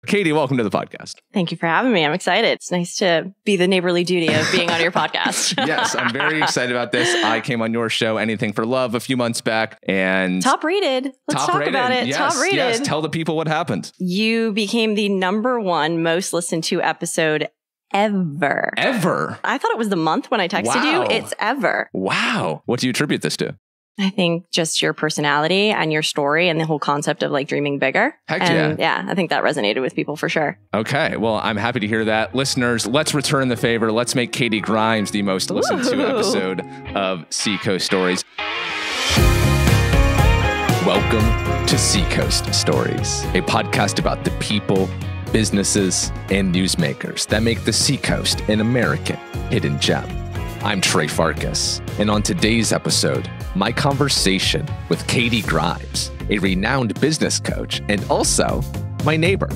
Katie, welcome to the podcast. Thank you for having me. I'm excited. It's nice to be the neighborly duty of being on your podcast. Yes, I'm very excited about this. I came on your show, Anything for Love, a few months back, and top rated. Let's talk about it. Yes, top rated. Yes, tell the people what happened. You became the #1 most listened to episode ever. Ever? I thought it was the month when I texted you. It's ever. Wow. What do you attribute this to? I think just your personality and your story and the whole concept of like dreaming bigger. Heck and yeah. I think that resonated with people for sure. Okay. Well, I'm happy to hear that. Listeners, let's return the favor. Let's make Katie Grimes the most listened to episode of Seacoast Stories. Welcome to Seacoast Stories, a podcast about the people, businesses, and newsmakers that make the Seacoast an American hidden gem. I'm Trey Farkas, and on today's episode, my conversation with Katie Grimes, a renowned business coach and also my neighbor.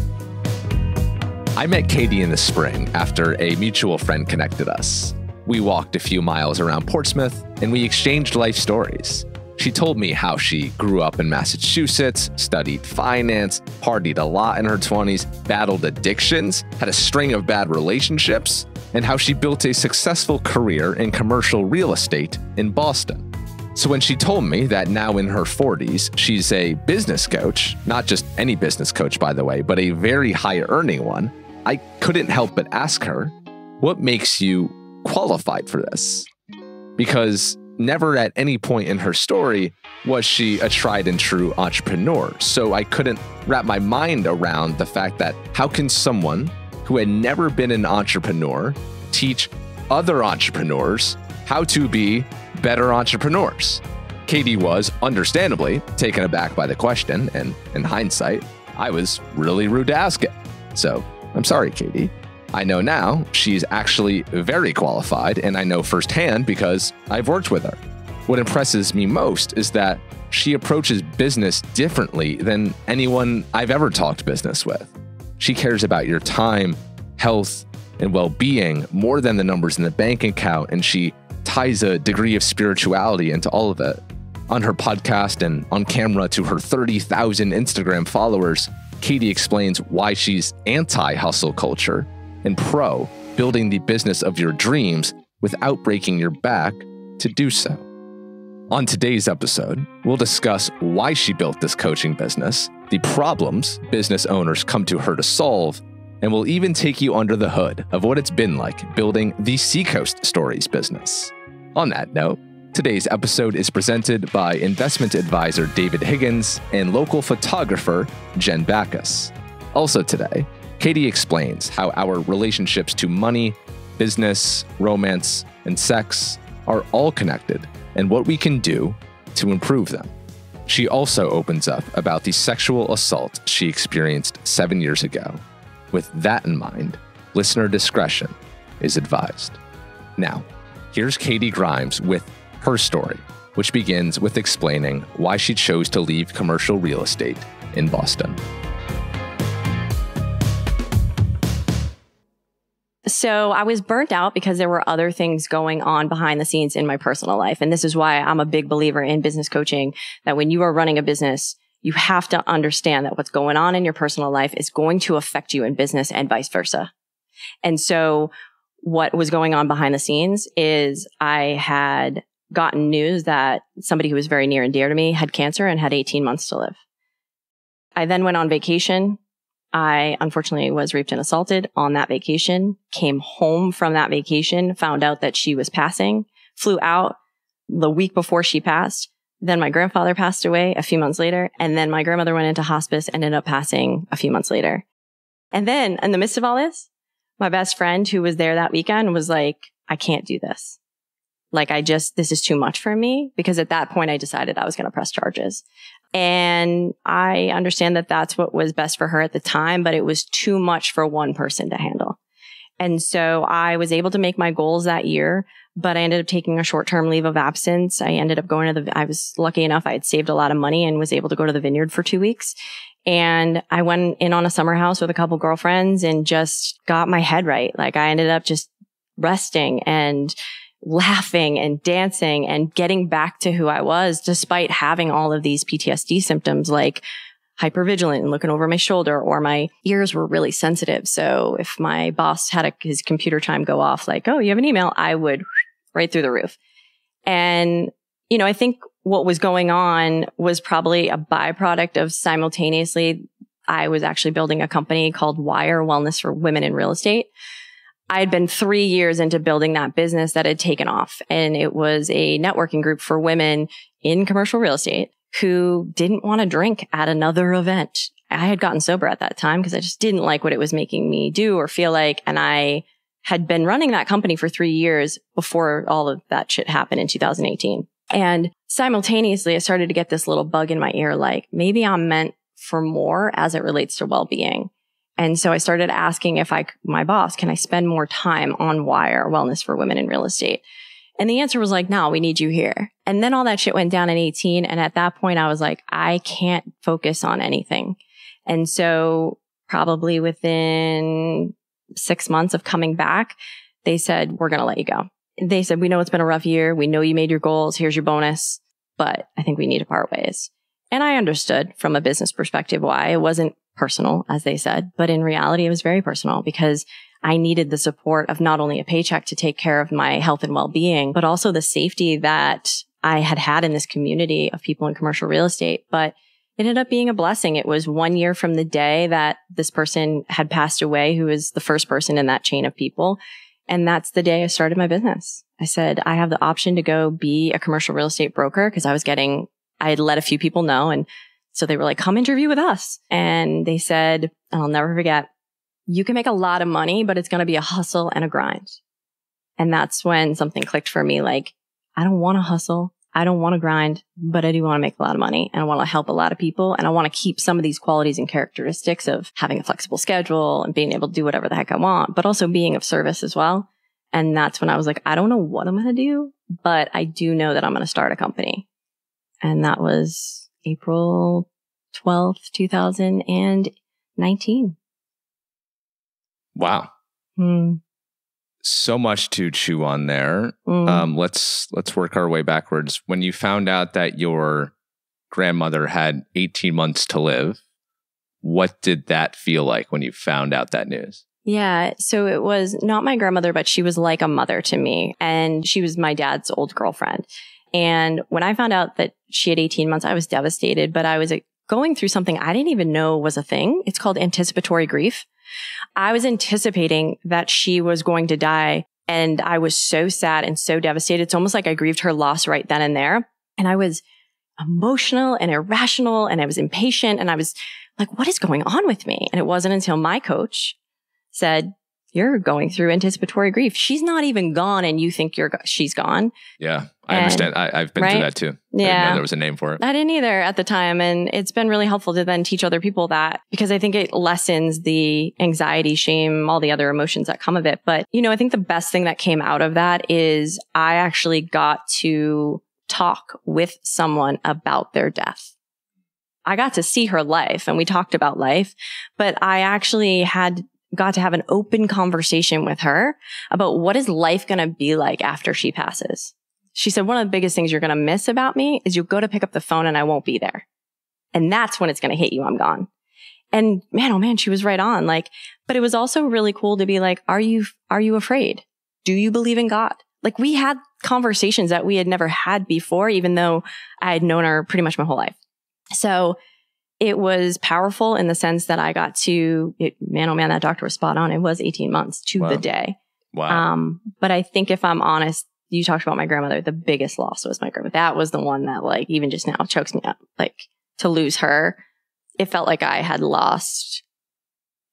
I met Katie in the spring after a mutual friend connected us. We walked a few miles around Portsmouth and we exchanged life stories. She told me how she grew up in Massachusetts, studied finance, partied a lot in her 20s, battled addictions, had a string of bad relationships, and how she built a successful career in commercial real estate in Boston. So when she told me that now in her 40s, she's a business coach, not just any business coach, by the way, but a very high earning one, I couldn't help but ask her, what makes you qualified for this? Because never at any point in her story was she a tried and true entrepreneur. So I couldn't wrap my mind around the fact that how can someone who had never been an entrepreneur teach other entrepreneurs how to be better entrepreneurs? Katie was understandably taken aback by the question, and in hindsight, I was really rude to ask it. So I'm sorry, Katie. I know now she's actually very qualified, and I know firsthand because I've worked with her. What impresses me most is that she approaches business differently than anyone I've ever talked business with. She cares about your time, health, and well-being more than the numbers in the bank account, and she ties a degree of spirituality into all of it. On her podcast and on camera to her 30,000 Instagram followers, Katie explains why she's anti-hustle culture and pro building the business of your dreams without breaking your back to do so. On today's episode, we'll discuss why she built this coaching business, the problems business owners come to her to solve, and we'll even take you under the hood of what it's been like building the Seacoast Stories business. On that note, today's episode is presented by investment advisor David Higgins and local photographer Jen Bakos. Also today, Katie explains how our relationships to money, business, romance, and sex are all connected and what we can do to improve them. She also opens up about the sexual assault she experienced 7 years ago. With that in mind, listener discretion is advised. Now, here's Katie Grimes with her story, which begins with explaining why she chose to leave commercial real estate in Boston. So I was burnt out because there were other things going on behind the scenes in my personal life. And this is why I'm a big believer in business coaching, that when you are running a business, you have to understand that what's going on in your personal life is going to affect you in business and vice versa. And so what was going on behind the scenes is I had gotten news that somebody who was very near and dear to me had cancer and had 18 months to live. I then went on vacation. I unfortunately was raped and assaulted on that vacation, came home from that vacation, found out that she was passing, flew out the week before she passed. Then my grandfather passed away a few months later. And then my grandmother went into hospice, ended up passing a few months later. And then in the midst of all this, my best friend who was there that weekend was like, I can't do this. Like, this is too much for me, because at that point I decided I was going to press charges. And I understand that that's what was best for her at the time, but it was too much for one person to handle. And so I was able to make my goals that year, but I ended up taking a short-term leave of absence. I ended up I was lucky enough, I had saved a lot of money and was able to go to the vineyard for 2 weeks. And I went in on a summer house with a couple girlfriends and just got my head right. Like, I ended up just resting and laughing and dancing and getting back to who I was, despite having all of these PTSD symptoms like hypervigilant and looking over my shoulder, or my ears were really sensitive. So if my boss had his computer chime go off, like, oh, you have an email, I would right through the roof. And, I think what was going on was probably a byproduct of simultaneously, I was actually building a company called Wire Wellness for Women in Real Estate. I had been 3 years into building that business that had taken off. And it was a networking group for women in commercial real estate who didn't want to drink at another event. I had gotten sober at that time because I just didn't like what it was making me do or feel like. And I had been running that company for 3 years before all of that shit happened in 2018. And simultaneously, I started to get this little bug in my ear, like maybe I'm meant for more as it relates to well-being. And so I started asking my boss, can I spend more time on Wire Wellness for Women in Real Estate? And the answer was like, no, we need you here. And then all that shit went down in 18. And at that point, I was like, I can't focus on anything. And so probably within 6 months of coming back, they said, we're going to let you go. They said, we know it's been a rough year. We know you made your goals. Here's your bonus. But I think we need to part ways. And I understood from a business perspective why. It wasn't personal, as they said, but in reality, it was very personal because I needed the support of not only a paycheck to take care of my health and well-being, but also the safety that I had in this community of people in commercial real estate. But it ended up being a blessing. It was 1 year from the day that this person had passed away, who was the first person in that chain of people. And that's the day I started my business. I said, I have the option to go be a commercial real estate broker because I had let a few people know. And so they were like, come interview with us. And they said, and I'll never forget, you can make a lot of money, but it's going to be a hustle and a grind. And that's when something clicked for me. Like, I don't want to hustle. I don't want to grind, but I do want to make a lot of money and I want to help a lot of people. And I want to keep some of these qualities and characteristics of having a flexible schedule and being able to do whatever the heck I want, but also being of service as well. And that's when I was like, I don't know what I'm going to do, but I do know that I'm going to start a company. And that was April 12th, 2019. Wow. So much to chew on there. Let's work our way backwards. When you found out that your grandmother had 18 months to live, what did that feel like when you found out that news? Yeah. So it was not my grandmother, but she was like a mother to me. And she was my dad's old girlfriend. And when I found out that she had 18 months, I was devastated, but I was going through something I didn't even know was a thing. It's called anticipatory grief. I was anticipating that she was going to die. And I was so sad and so devastated. It's almost like I grieved her loss right then and there. And I was emotional and irrational and I was impatient. And I was like, what is going on with me? And it wasn't until my coach said, you're going through anticipatory grief. She's not even gone and you think she's gone. Yeah, I understand. I've been through that too. Yeah. I didn't know there was a name for it. I didn't either at the time. And it's been really helpful to then teach other people that because I think it lessens the anxiety, shame, all the other emotions that come of it. But, I think the best thing that came out of that is I actually got to talk with someone about their death. I got to see her life and we talked about life, but I actually got to have an open conversation with her about what is life going to be like after she passes. She said, one of the biggest things you're going to miss about me is you'll go to pick up the phone and I won't be there. And that's when it's going to hit you. I'm gone. And man, oh man, she was right on. But it was also really cool to be like, are you afraid? Do you believe in God? Like we had conversations that we had never had before, even though I had known her pretty much my whole life. So it was powerful in the sense that I got to, man, oh man, that doctor was spot on. It was 18 months to the day. Wow. But I think if I'm honest, you talked about my grandmother, the biggest loss was my grandmother. That was the one that even just now chokes me up. To lose her, it felt like I had lost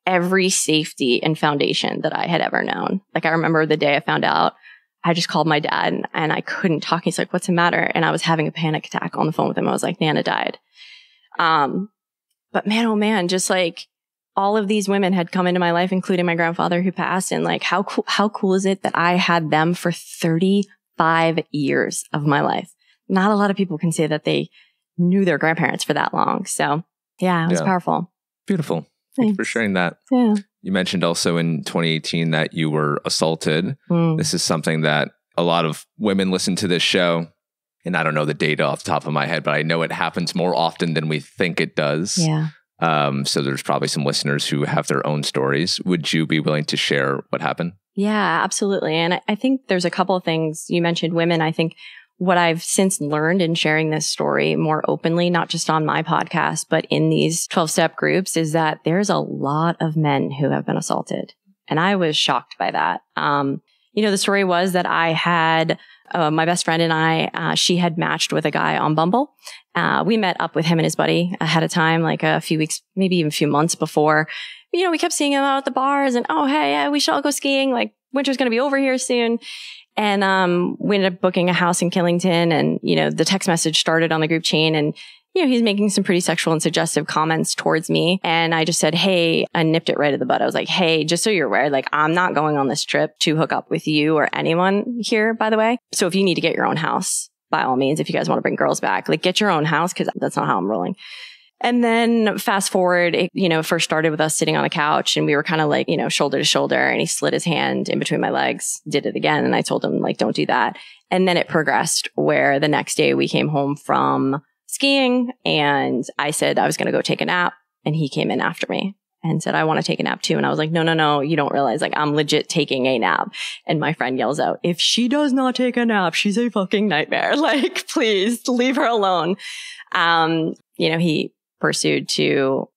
every safety and foundation that I had ever known. I remember the day I found out, I just called my dad and I couldn't talk. He's like, what's the matter? And I was having a panic attack on the phone with him. I was like, Nana died. But man, oh man, just all of these women had come into my life, including my grandfather who passed. And how cool is it that I had them for 35 years of my life? Not a lot of people can say that they knew their grandparents for that long. So yeah, it was powerful. Beautiful. Thanks for sharing that. Yeah. You mentioned also in 2018 that you were assaulted. This is something that a lot of women listen to this show. And I don't know the data off the top of my head, but I know it happens more often than we think it does. Yeah. So there's probably some listeners who have their own stories. Would you be willing to share what happened? Yeah, absolutely. And I think there's a couple of things. You mentioned women. I think what I've since learned in sharing this story more openly, not just on my podcast, but in these 12-step groups, is that there's a lot of men who have been assaulted. And I was shocked by that. The story was that I had my best friend and I, she had matched with a guy on Bumble. We met up with him and his buddy ahead of time, like a few weeks, maybe even a few months before. We kept seeing him out at the bars and, oh, hey, yeah, we should all go skiing. Like winter's going to be over here soon. And we ended up booking a house in Killington. And, the text message started on the group chain and, he's making some pretty sexual and suggestive comments towards me. And I just said, hey, I nipped it right at the bud. I was like, hey, just so you're aware, like I'm not going on this trip to hook up with you or anyone here, by the way. So if you need to get your own house, by all means, if you guys want to bring girls back, like get your own house because that's not how I'm rolling. And then fast forward, it first started with us sitting on a couch and we were kind of like, shoulder to shoulder and he slid his hand in between my legs, did it again. And I told him like, don't do that. And then it progressed where the next day we came home from skiing and I said I was going to go take a nap and he came in after me and said, I want to take a nap too. And I was like, no, you don't realize like I'm legit taking a nap. And my friend yells out, if she does not take a nap, she's a fucking nightmare. Like, please leave her alone. He pursued to,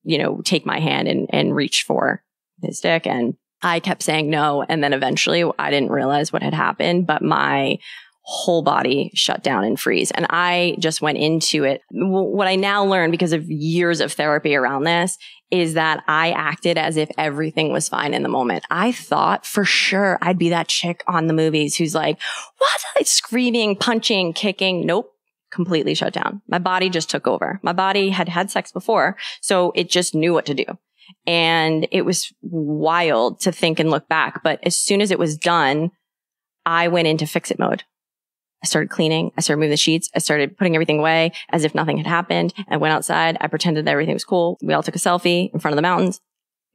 take my hand and reach for his dick. And I kept saying no. And then eventually I didn't realize what had happened, but my whole body shut down and freeze. And I just went into it. What I now learned because of years of therapy around this is that I acted as if everything was fine in the moment. I thought for sure I'd be that chick on the movies who's like, what? Like screaming, punching, kicking. Nope. Completely shut down. My body just took over. My body had had sex before, so it just knew what to do. And it was wild to think and look back. But as soon as it was done, I went into fix-it mode. I started cleaning. I started moving the sheets. I started putting everything away as if nothing had happened. I went outside. I pretended that everything was cool. We all took a selfie in front of the mountains.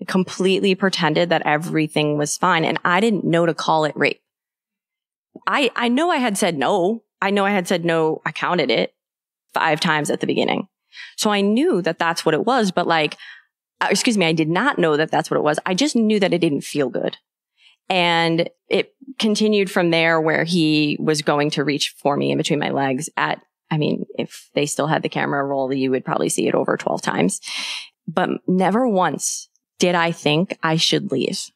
I completely pretended that everything was fine. And I didn't know to call it rape. I know I had said no. I know I had said no. I counted it 5 times at the beginning. So I knew that that's what it was. But I did not know that that's what it was. I just knew that it didn't feel good. And it continued from there where he was going to reach for me in between my legs if they still had the camera roll, you would probably see it over 12 times. But never once did I think I should leave.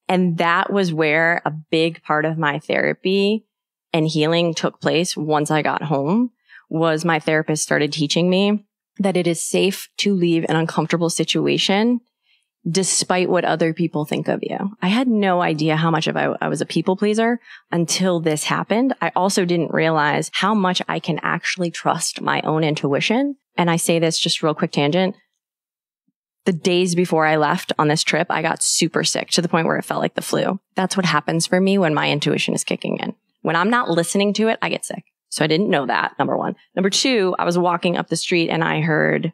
And that was where a big part of my therapy and healing took place once I got home, was my therapist started teaching me that it is safe to leave an uncomfortable situation despite what other people think of you. I had no idea how much of I was a people pleaser until this happened. I also didn't realize how much I can actually trust my own intuition. And I say this just real quick tangent. The days before I left on this trip, I got super sick to the point where it felt like the flu. That's what happens for me when my intuition is kicking in. When I'm not listening to it, I get sick. So I didn't know that, number one. Number two, I was walking up the street and I heard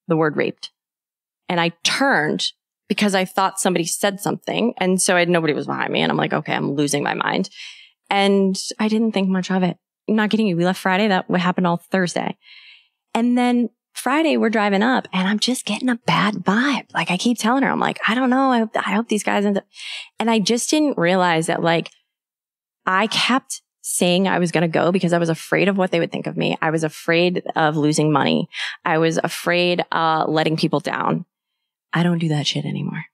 the word raped. And I turned because I thought somebody said something. And so nobody was behind me. And I'm like, okay, I'm losing my mind. And I didn't think much of it. I'm not kidding you. We left Friday. That happened all Thursday. And then Friday, we're driving up and I'm just getting a bad vibe. Like I keep telling her, I'm like, I don't know. I hope these guys end up. And I just didn't realize that I kept saying I was going to go because I was afraid of what they would think of me. I was afraid of losing money. I was afraid letting people down. I don't do that shit anymore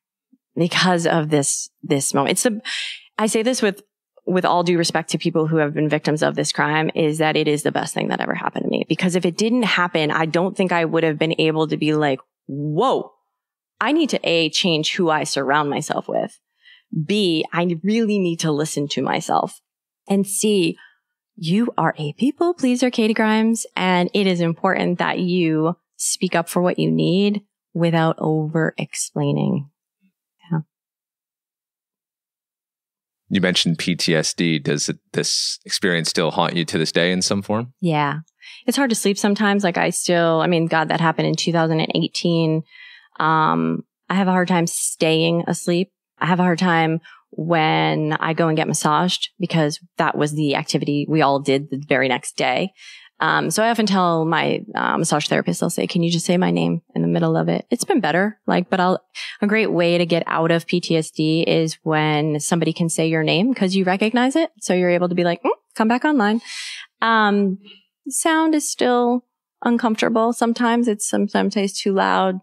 because of this moment. I say this with all due respect to people who have been victims of this crime, is that it is the best thing that ever happened to me. Because if it didn't happen, I don't think I would have been able to be like, whoa, I need to A, change who I surround myself with. B, I really need to listen to myself. And C, you are a people pleaser, Katie Grimes, and it is important that you speak up for what you need without over explaining. Yeah. You mentioned PTSD. Does this experience still haunt you to this day in some form? Yeah. It's hard to sleep sometimes. God, that happened in 2018. I have a hard time staying asleep. I have a hard time when I go and get massaged because that was the activity we all did the very next day. So I often tell my massage therapist, they'll say, can you just say my name in the middle of it? It's been better. But a great way to get out of PTSD is when somebody can say your name because you recognize it. So you're able to be like, come back online. Sound is still uncomfortable. Sometimes it's too loud.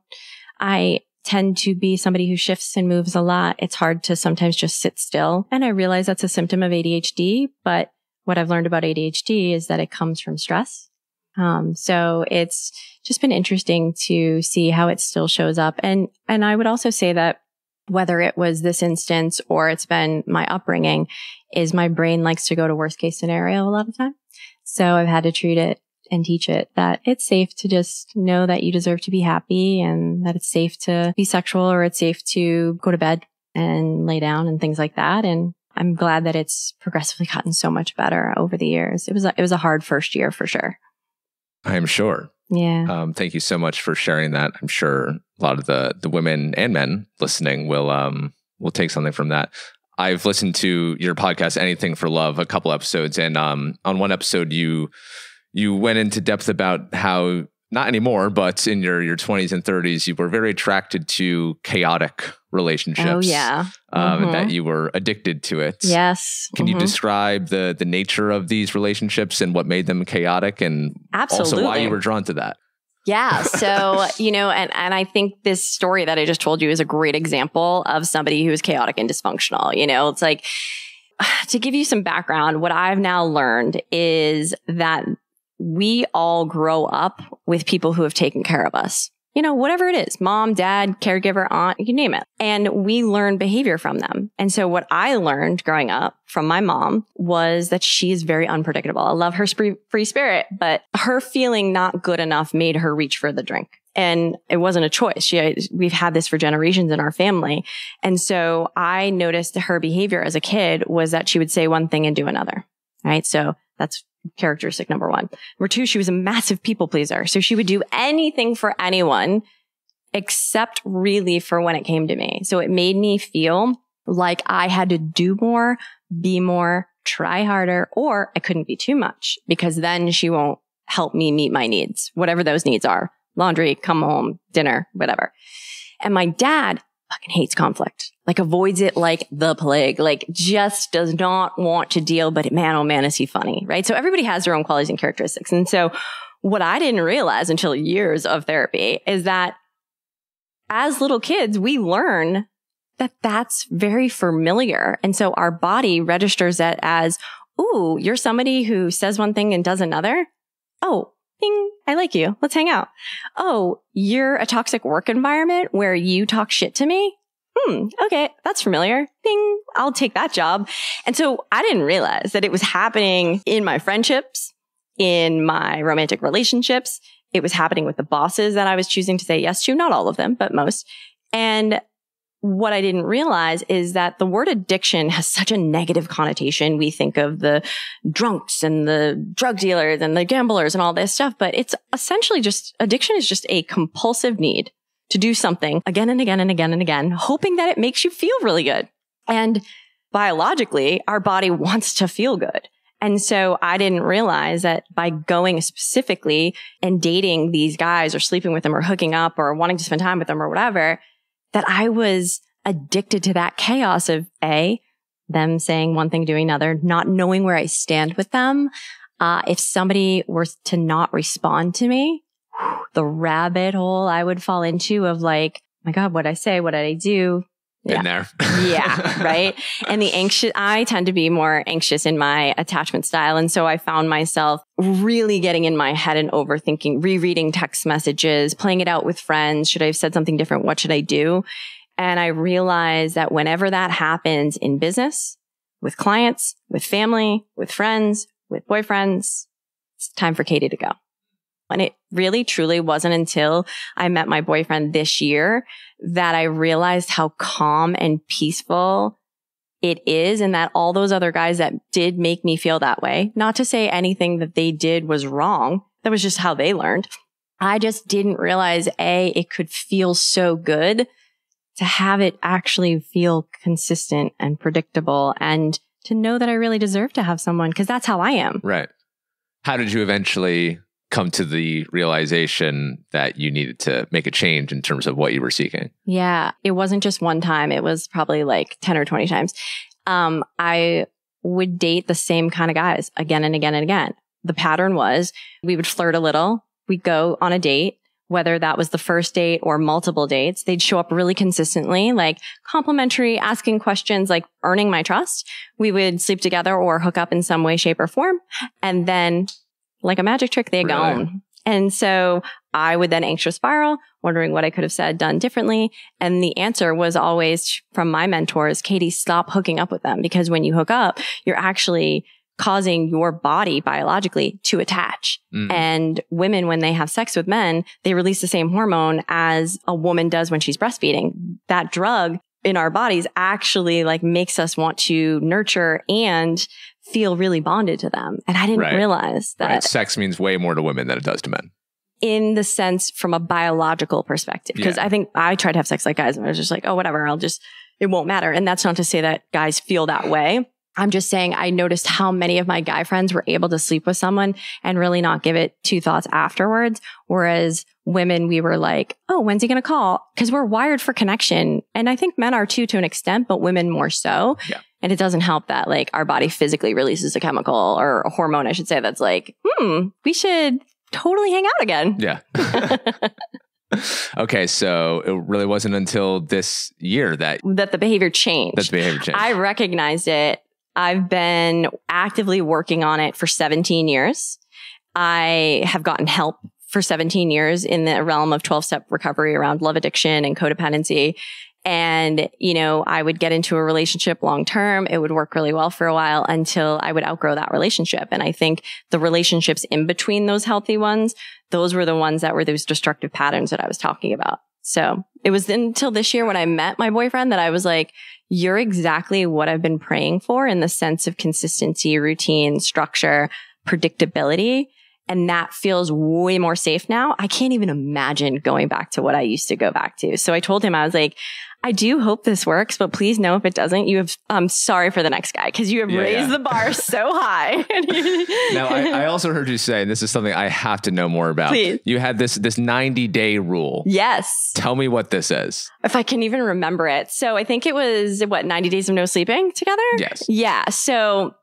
I tend to be somebody who shifts and moves a lot. It's hard to sometimes just sit still. And I realize that's a symptom of ADHD, but what I've learned about ADHD is that it comes from stress. So it's just been interesting to see how it still shows up. And I would also say that whether it was this instance or it's been my upbringing, is my brain likes to go to worst case scenario a lot of time. So I've had to treat it and teach it that it's safe to just know that you deserve to be happy and that it's safe to be sexual or it's safe to go to bed and lay down and things like that. And I'm glad that it's progressively gotten so much better over the years. It was a hard first year for sure. I'm sure. Yeah. Thank you so much for sharing that. I'm sure a lot of the women and men listening will take something from that. I've listened to your podcast, Anything for Love, a couple episodes, and on one episode you went into depth about how, not anymore, but in your 20s and 30s, you were very attracted to chaotic relationships. Oh, yeah. And that you were addicted to it. Yes. Can you describe the nature of these relationships and what made them chaotic, and also why you were drawn to that? Yeah. So, and I think this story that I just told you is a great example of somebody who is chaotic and dysfunctional. It's like, to give you some background, what I've now learned is that we all grow up with people who have taken care of us. Whatever it is, mom, dad, caregiver, aunt, you name it. And we learn behavior from them. And so what I learned growing up from my mom was that she is very unpredictable. I love her free spirit, but her feeling not good enough made her reach for the drink. And it wasn't a choice. We've had this for generations in our family. And so I noticed her behavior as a kid was that she would say one thing and do another. Right. So that's characteristic number one. Number two, she was a massive people pleaser. So she would do anything for anyone except really for when it came to me. So it made me feel like I had to do more, be more, try harder, or I couldn't be too much because then she won't help me meet my needs, whatever those needs are. Laundry, come home, dinner, whatever. And my dad fucking hates conflict, avoids it like the plague, just does not want to deal, but man, oh man, is he funny, right? So everybody has their own qualities and characteristics. And so what I didn't realize until years of therapy is that as little kids, we learn that that's very familiar. And so our body registers that as, ooh, you're somebody who says one thing and does another. Oh, ding, I like you. Let's hang out. Oh, you're a toxic work environment where you talk shit to me. Okay, that's familiar. Ding, I'll take that job. And so I didn't realize that it was happening in my friendships, in my romantic relationships. It was happening with the bosses that I was choosing to say yes to. Not all of them, but most. And what I didn't realize is that the word addiction has such a negative connotation. We think of the drunks and the drug dealers and the gamblers and all this stuff, but it's essentially addiction is just a compulsive need to do something again and again and again and again, hoping that it makes you feel really good. And biologically, our body wants to feel good. And so I didn't realize that by going specifically and dating these guys or sleeping with them or hooking up or wanting to spend time with them or whatever, that I was addicted to that chaos of them saying one thing, doing another, not knowing where I stand with them. If somebody were to not respond to me, the rabbit hole I would fall into of my God, what'd I say? What did I do? In there. Yeah. Right. And I tend to be more anxious in my attachment style. And so I found myself really getting in my head and overthinking, rereading text messages, playing it out with friends. Should I have said something different? What should I do? And I realized that whenever that happens in business, with clients, with family, with friends, with boyfriends, it's time for Katie to go. And it really, truly wasn't until I met my boyfriend this year that I realized how calm and peaceful it is, and that all those other guys that did make me feel that way, not to say anything that they did was wrong. That was just how they learned. I just didn't realize, it could feel so good to have it actually feel consistent and predictable and to know that I really deserve to have someone, because that's how I am. Right. How did you eventually come to the realization that you needed to make a change in terms of what you were seeking? Yeah, it wasn't just one time. It was probably like 10 or 20 times. I would date the same kind of guys again and again and again. The pattern was we would flirt a little. We'd go on a date, whether that was the first date or multiple dates. They'd show up really consistently, like complimentary, asking questions, like earning my trust. We would sleep together or hook up in some way, shape, or form. And then, like a magic trick, they'd gone. And so I would then anxious spiral, wondering what I could have said, done differently. And the answer was always from my mentors, Katie, stop hooking up with them. Because when you hook up, you're actually causing your body biologically to attach. And women, when they have sex with men, they release the same hormone as a woman does when she's breastfeeding. That drug in our bodies actually like makes us want to nurture and feel really bonded to them. And I didn't realize that. Sex means way more to women than it does to men. In the sense from a biological perspective. Because I think I tried to have sex like guys and I was just like, oh, whatever, it won't matter. And that's not to say that guys feel that way. I'm just saying I noticed how many of my guy friends were able to sleep with someone and really not give it two thoughts afterwards. Whereas women, we were like, oh, when's he going to call? Because we're wired for connection. And I think men are too, to an extent, but women more so. Yeah. And it doesn't help that like our body physically releases a chemical or a hormone, I should say, that's like, we should totally hang out again. Yeah. Okay, so it really wasn't until this year that the behavior changed. I recognized it. I've been actively working on it for 17 years. I have gotten help for 17 years in the realm of 12-step recovery around love addiction and codependency. And, you know, I would get into a relationship long term. It would work really well for a while until I would outgrow that relationship. And I think the relationships in between those healthy ones, those were the ones that were those destructive patterns that I was talking about. So it was until this year when I met my boyfriend that I was like, you're exactly what I've been praying for in the sense of consistency, routine, structure, predictability. And that feels way more safe now. I can't even imagine going back to what I used to go back to. So I told him, I was like, I do hope this works, but please know if it doesn't, I'm sorry for the next guy because you have raised the bar so high. Now, I also heard you say, and this is something I have to know more about. Please. You had this 90-day rule. Yes. Tell me what this is. If I can even remember it. So I think it was 90 days of no sleeping together? Yes. Yeah. So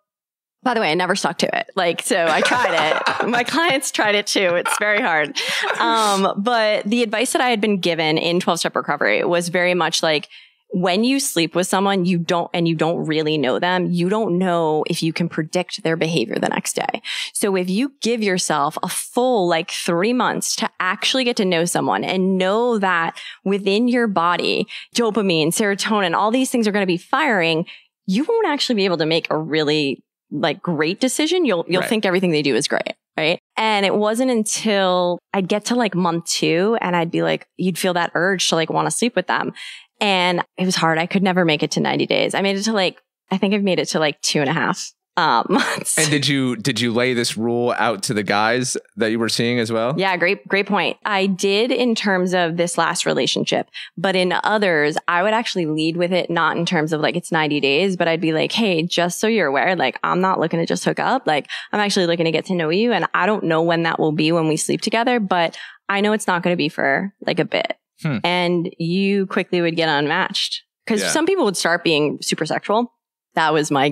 by the way, I never stuck to it. So I tried it. My clients tried it too. It's very hard. But the advice that I had been given in 12-step recovery was very much like, when you sleep with someone you don't really know them, you don't know if you can predict their behavior the next day. So if you give yourself a full 3 months to actually get to know someone and know that within your body, dopamine, serotonin, all these things are going to be firing, you won't actually be able to make a really great decision. You'll think everything they do is great. Right. And it wasn't until I'd get to month 2 and I'd be like, you'd feel that urge to want to sleep with them. And it was hard. I could never make it to 90 days. I made it to I think I've made it to 2.5 months. And did you lay this rule out to the guys that you were seeing as well? Yeah, great point. I did in terms of this last relationship, but in others, I would actually lead with it, not in terms of it's 90 days, but I'd be like, hey, just so you're aware, I'm not looking to just hook up. I'm actually looking to get to know you. And I don't know when that will be when we sleep together, but I know it's not going to be for a bit. And you quickly would get unmatched because some people would start being super sexual. That was my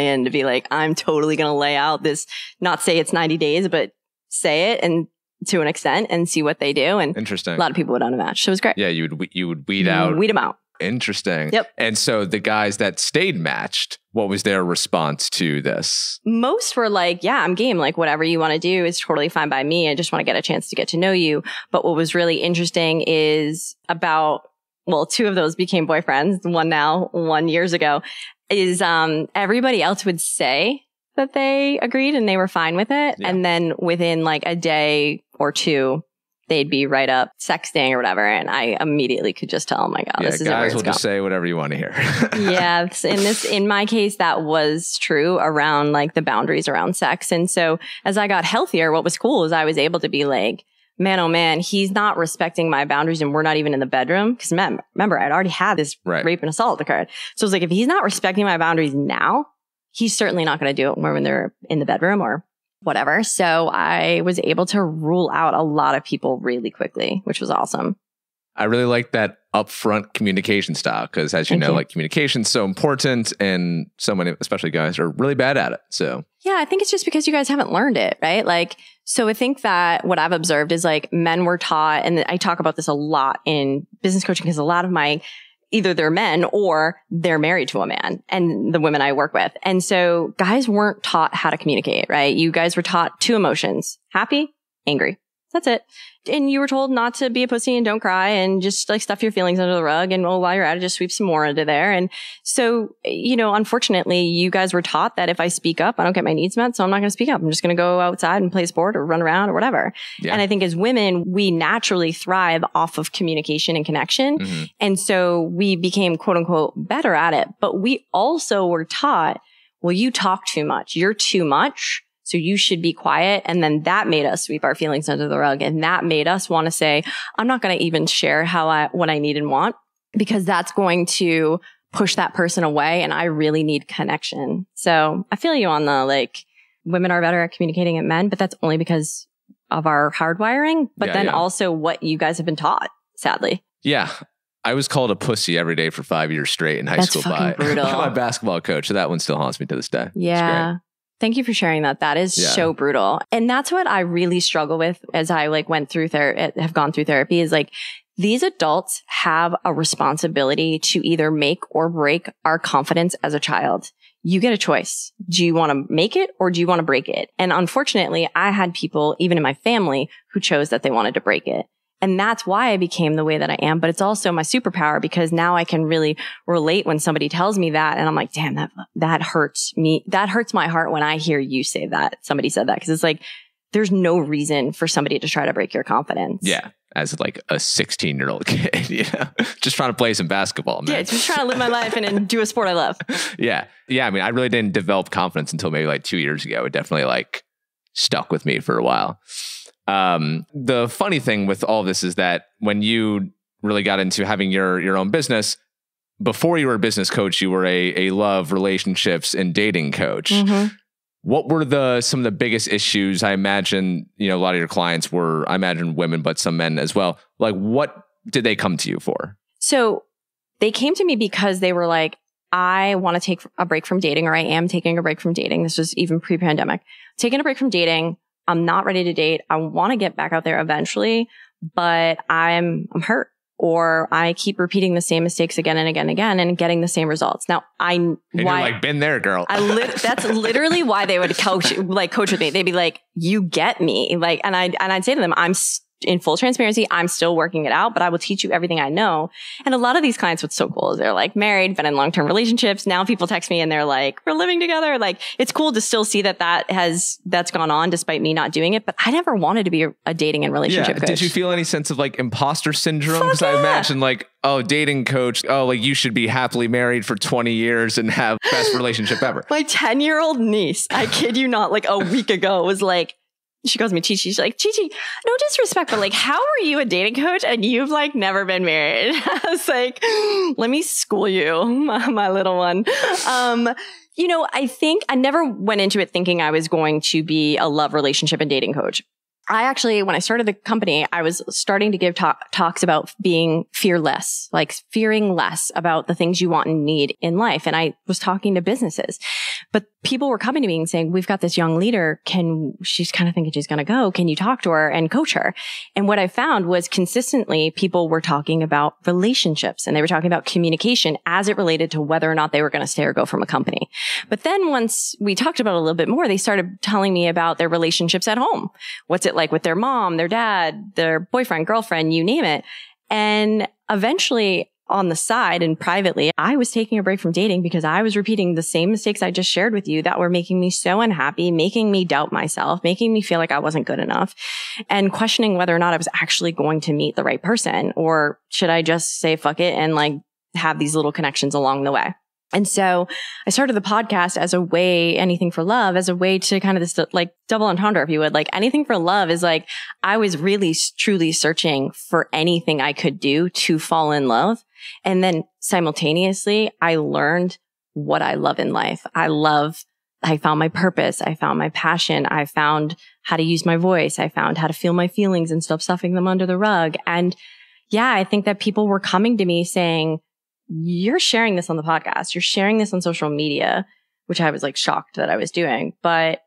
end to be like, I'm totally going to lay out this, not say it's 90 days, but say it and to an extent and see what they do. And interesting. A lot of people would unmatch. So it was great. Yeah. You would weed them out. Interesting. Yep. And so the guys that stayed matched, what was their response to this? Most were like, yeah, I'm game. Whatever you want to do is totally fine by me. I just want to get a chance to get to know you. But what was really interesting is 2 of those became boyfriends, one now, 1 year ago, is everybody else would say that they agreed and they were fine with it. Yeah. And then within a day or 2, they'd be right up sexting or whatever. And I immediately could just tell, oh my God, this is where it's guys will going. just say whatever you want to hear. Yeah. In my case, that was true around the boundaries around sex. And so as I got healthier, what was cool is I was able to be like, man, oh man, he's not respecting my boundaries and we're not even in the bedroom. Because remember, I'd already had this rape and assault occurred. So it was like, if he's not respecting my boundaries now, he's certainly not going to do it when they're in the bedroom or whatever. So I was able to rule out a lot of people really quickly, which was awesome. I really like that upfront communication style because, as you know, like communication is so important, and so many, especially guys, are really bad at it. So yeah, I think it's just because you guys haven't learned it, right? Like, so I think that what I've observed is like men were taught, and I talk about this a lot in business coaching because a lot of my either they're men or they're married to a man, and the women I work with. And so guys weren't taught how to communicate, right? You guys were taught 2 emotions: happy, angry. That's it. And you were told not to be a pussy and don't cry and just like stuff your feelings under the rug. And while you're at it, just sweep some more into there. And so, unfortunately, you guys were taught that if I speak up, I don't get my needs met. So I'm not going to speak up. I'm just going to go outside and play sport or run around or whatever. Yeah. And I think as women, we naturally thrive off of communication and connection. Mm-hmm. And so we became quote unquote better at it. But we also were taught, well, you talk too much. You're too much. So you should be quiet. And then that made us sweep our feelings under the rug. And that made us want to say, I'm not going to even share what I need and want, because that's going to push that person away. And I really need connection. So I feel you on the, like, women are better at communicating than men, but that's only because of our hardwiring, but also what you guys have been taught, sadly. Yeah. I was called a pussy every day for 5 years straight in high school by my basketball coach. So that one still haunts me to this day. Yeah. Thank you for sharing that. That is so brutal. And that's what I really struggle with as I went through have gone through therapy, is like, these adults have a responsibility to either make or break our confidence as a child. You get a choice. Do you want to make it or do you want to break it? And unfortunately, I had people, even in my family, who chose that they wanted to break it. And that's why I became the way that I am. But it's also my superpower, because now I can really relate when somebody tells me that. And I'm like, damn, that hurts me. That hurts my heart when I hear you say that. Somebody said that, because it's like, there's no reason for somebody to try to break your confidence. Yeah. As like a 16-year-old kid, just trying to play some basketball, man. Yeah, just trying to live my life and do a sport I love. Yeah. I mean, I really didn't develop confidence until maybe like 2 years ago. It definitely stuck with me for a while. The funny thing with all this is that when you really got into having your own business, before you were a business coach, you were a love, relationships, and dating coach. Mm-hmm. What were some of the biggest issues? I imagine, a lot of your clients were, I imagine, women, but some men as well. Like, what did they come to you for? So they came to me because they were like, I want to take a break from dating, or I am taking a break from dating. This was even pre-pandemic. Taking a break from dating. I'm not ready to date. I want to get back out there eventually, but I'm hurt, or I keep repeating the same mistakes again and again and again and getting the same results. Now, you're like, been there, girl. That's literally why they would coach with me. They'd be like, you get me. And I'd say to them, in full transparency, I'm still working it out, but I will teach you everything I know. And a lot of these clients, what's so cool is they're like married, been in long-term relationships. Now people text me and they're like, we're living together. Like, it's cool to still see that's gone on despite me not doing it. But I never wanted to be a dating and relationship coach. Did you feel any sense of imposter syndrome? Because I imagine dating coach, you should be happily married for 20 years and have best relationship ever. My 10-year-old niece, I kid you not, a week ago was like, she calls me Chi-Chi. She's like, Chi-Chi, no disrespect, but how are you a dating coach and you've never been married? I was like, let me school you, my little one. I think I never went into it thinking I was going to be a love, relationship, and dating coach. I actually, when I started the company, I was starting to give talks about being fearless, fearing less about the things you want and need in life. And I was talking to businesses, but people were coming to me and saying, we've got this young leader. She's kind of thinking she's going to go. Can you talk to her and coach her? And what I found was consistently people were talking about relationships, and they were talking about communication as it related to whether or not they were going to stay or go from a company. But then once we talked about it a little bit more, they started telling me about their relationships at home. What's it like with their mom, their dad, their boyfriend, girlfriend, you name it. And eventually on the side and privately, I was taking a break from dating because I was repeating the same mistakes I just shared with you that were making me so unhappy, making me doubt myself, making me feel like I wasn't good enough, and questioning whether or not I was actually going to meet the right person, or should I just say fuck it and have these little connections along the way. And so I started the podcast as a way, anything for love, as a way to kind of this double entendre, if you would. Anything for love is I was really truly searching for anything I could do to fall in love. And then simultaneously, I learned what I love in life. I love I found my purpose. I found my passion. I found how to use my voice. I found how to feel my feelings and stop stuffing them under the rug. And yeah, I think that people were coming to me saying, you're sharing this on the podcast. You're sharing this on social media, which I was like shocked that I was doing. But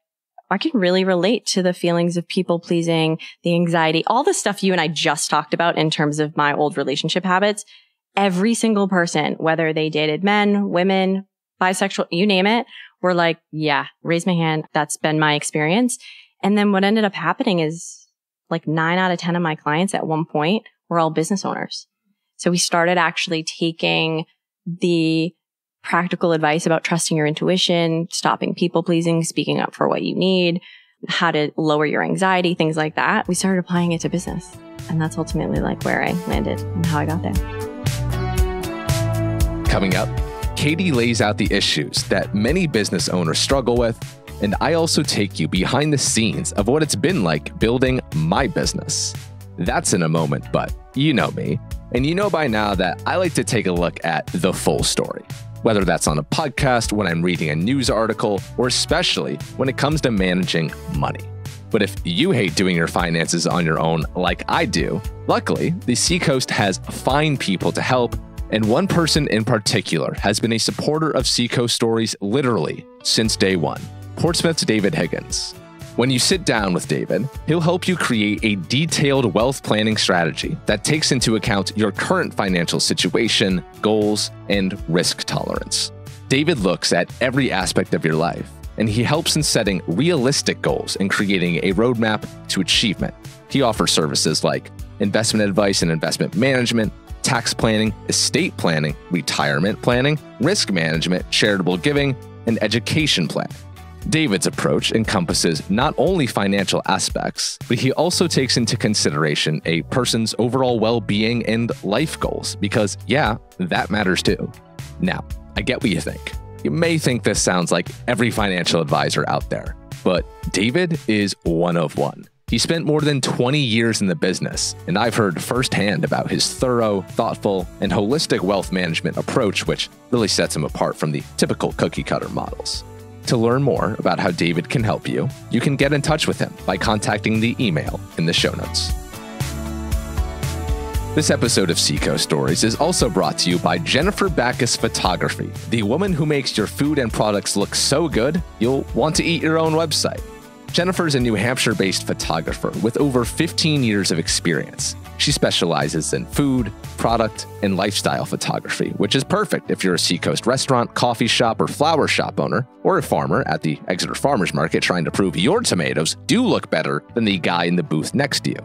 I can really relate to the feelings of people pleasing, the anxiety, all the stuff you and I just talked about in terms of my old relationship habits. Every single person, whether they dated men, women, bisexual, you name it, were like, yeah, raise my hand. That's been my experience. And then what ended up happening is like 9 out of 10 of my clients at one point were all business owners. So we started actually taking the practical advice about trusting your intuition, stopping people pleasing, speaking up for what you need, how to lower your anxiety, things like that. We started applying it to business. And that's ultimately like where I landed and how I got there. Coming up, Katie lays out the issues that many business owners struggle with, and I also take you behind the scenes of what it's been like building my business. That's in a moment, but you know me, and you know by now that I like to take a look at the full story, whether that's on a podcast, when I'm reading a news article, or especially when it comes to managing money. But if you hate doing your finances on your own like I do, luckily, the Seacoast has fine people to help. And one person in particular has been a supporter of Seacoast Stories literally since day one, Portsmouth's David Higgins. When you sit down with David, he'll help you create a detailed wealth planning strategy that takes into account your current financial situation, goals, and risk tolerance. David looks at every aspect of your life, and he helps in setting realistic goals and creating a roadmap to achievement. He offers services like investment advice and investment management, tax planning, estate planning, retirement planning, risk management, charitable giving, and education planning. David's approach encompasses not only financial aspects, but he also takes into consideration a person's overall well-being and life goals, because yeah, that matters too. Now, I get what you think. You may think this sounds like every financial advisor out there, but David is one of one. He spent more than 20 years in the business, and I've heard firsthand about his thorough, thoughtful, and holistic wealth management approach, which really sets him apart from the typical cookie-cutter models. To learn more about how David can help you, you can get in touch with him by contacting the email in the show notes. This episode of Seacoast Stories is also brought to you by Jennifer Bakos Photography, the woman who makes your food and products look so good, you'll want to eat your own website. Jennifer is a New Hampshire-based photographer with over 15 years of experience. She specializes in food, product, and lifestyle photography, which is perfect if you're a Seacoast restaurant, coffee shop, or flower shop owner, or a farmer at the Exeter Farmers Market trying to prove your tomatoes do look better than the guy in the booth next to you.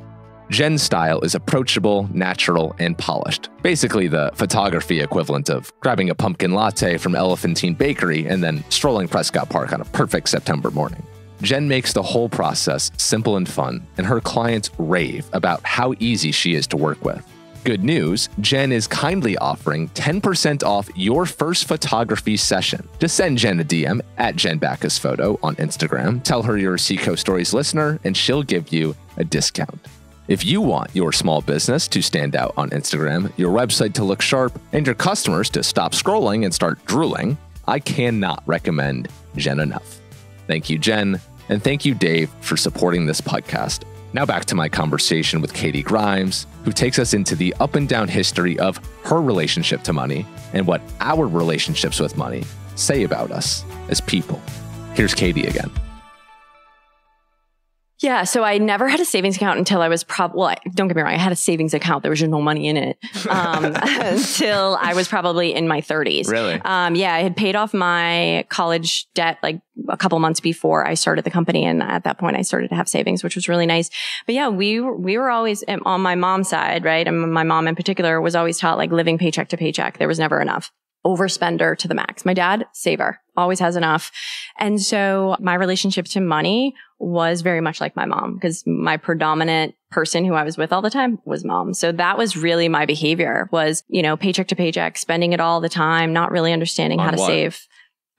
Jen's style is approachable, natural, and polished. Basically the photography equivalent of grabbing a pumpkin latte from Elephantine Bakery and then strolling Prescott Park on a perfect September morning. Jen makes the whole process simple and fun, and her clients rave about how easy she is to work with. Good news, Jen is kindly offering 10% off your first photography session. Just send Jen a DM at Jen Bakos Photo on Instagram, tell her you're a Seacoast Stories listener, and she'll give you a discount. If you want your small business to stand out on Instagram, your website to look sharp, and your customers to stop scrolling and start drooling, I cannot recommend Jen enough. Thank you, Jen. And thank you, Dave, for supporting this podcast. Now back to my conversation with Katie Grimes, who takes us into the up and down history of her relationship to money and what our relationships with money say about us as people. Here's Katie again. Yeah, so I never had a savings account until I was don't get me wrong, I had a savings account. There was just no money in it until I was probably in my 30s. Really? Yeah, I had paid off my college debt like a couple months before I started the company. And at that point, I started to have savings, which was really nice. But yeah, we were always on my mom's side, right? And my mom in particular was always taught like living paycheck to paycheck. There was never enough. Overspender to the max. My dad, saver, always has enough. And so my relationship to money was very much like my mom, because my predominant person who I was with all the time was mom. So that was really my behavior was, paycheck to paycheck, spending it all the time, not really understanding how to save.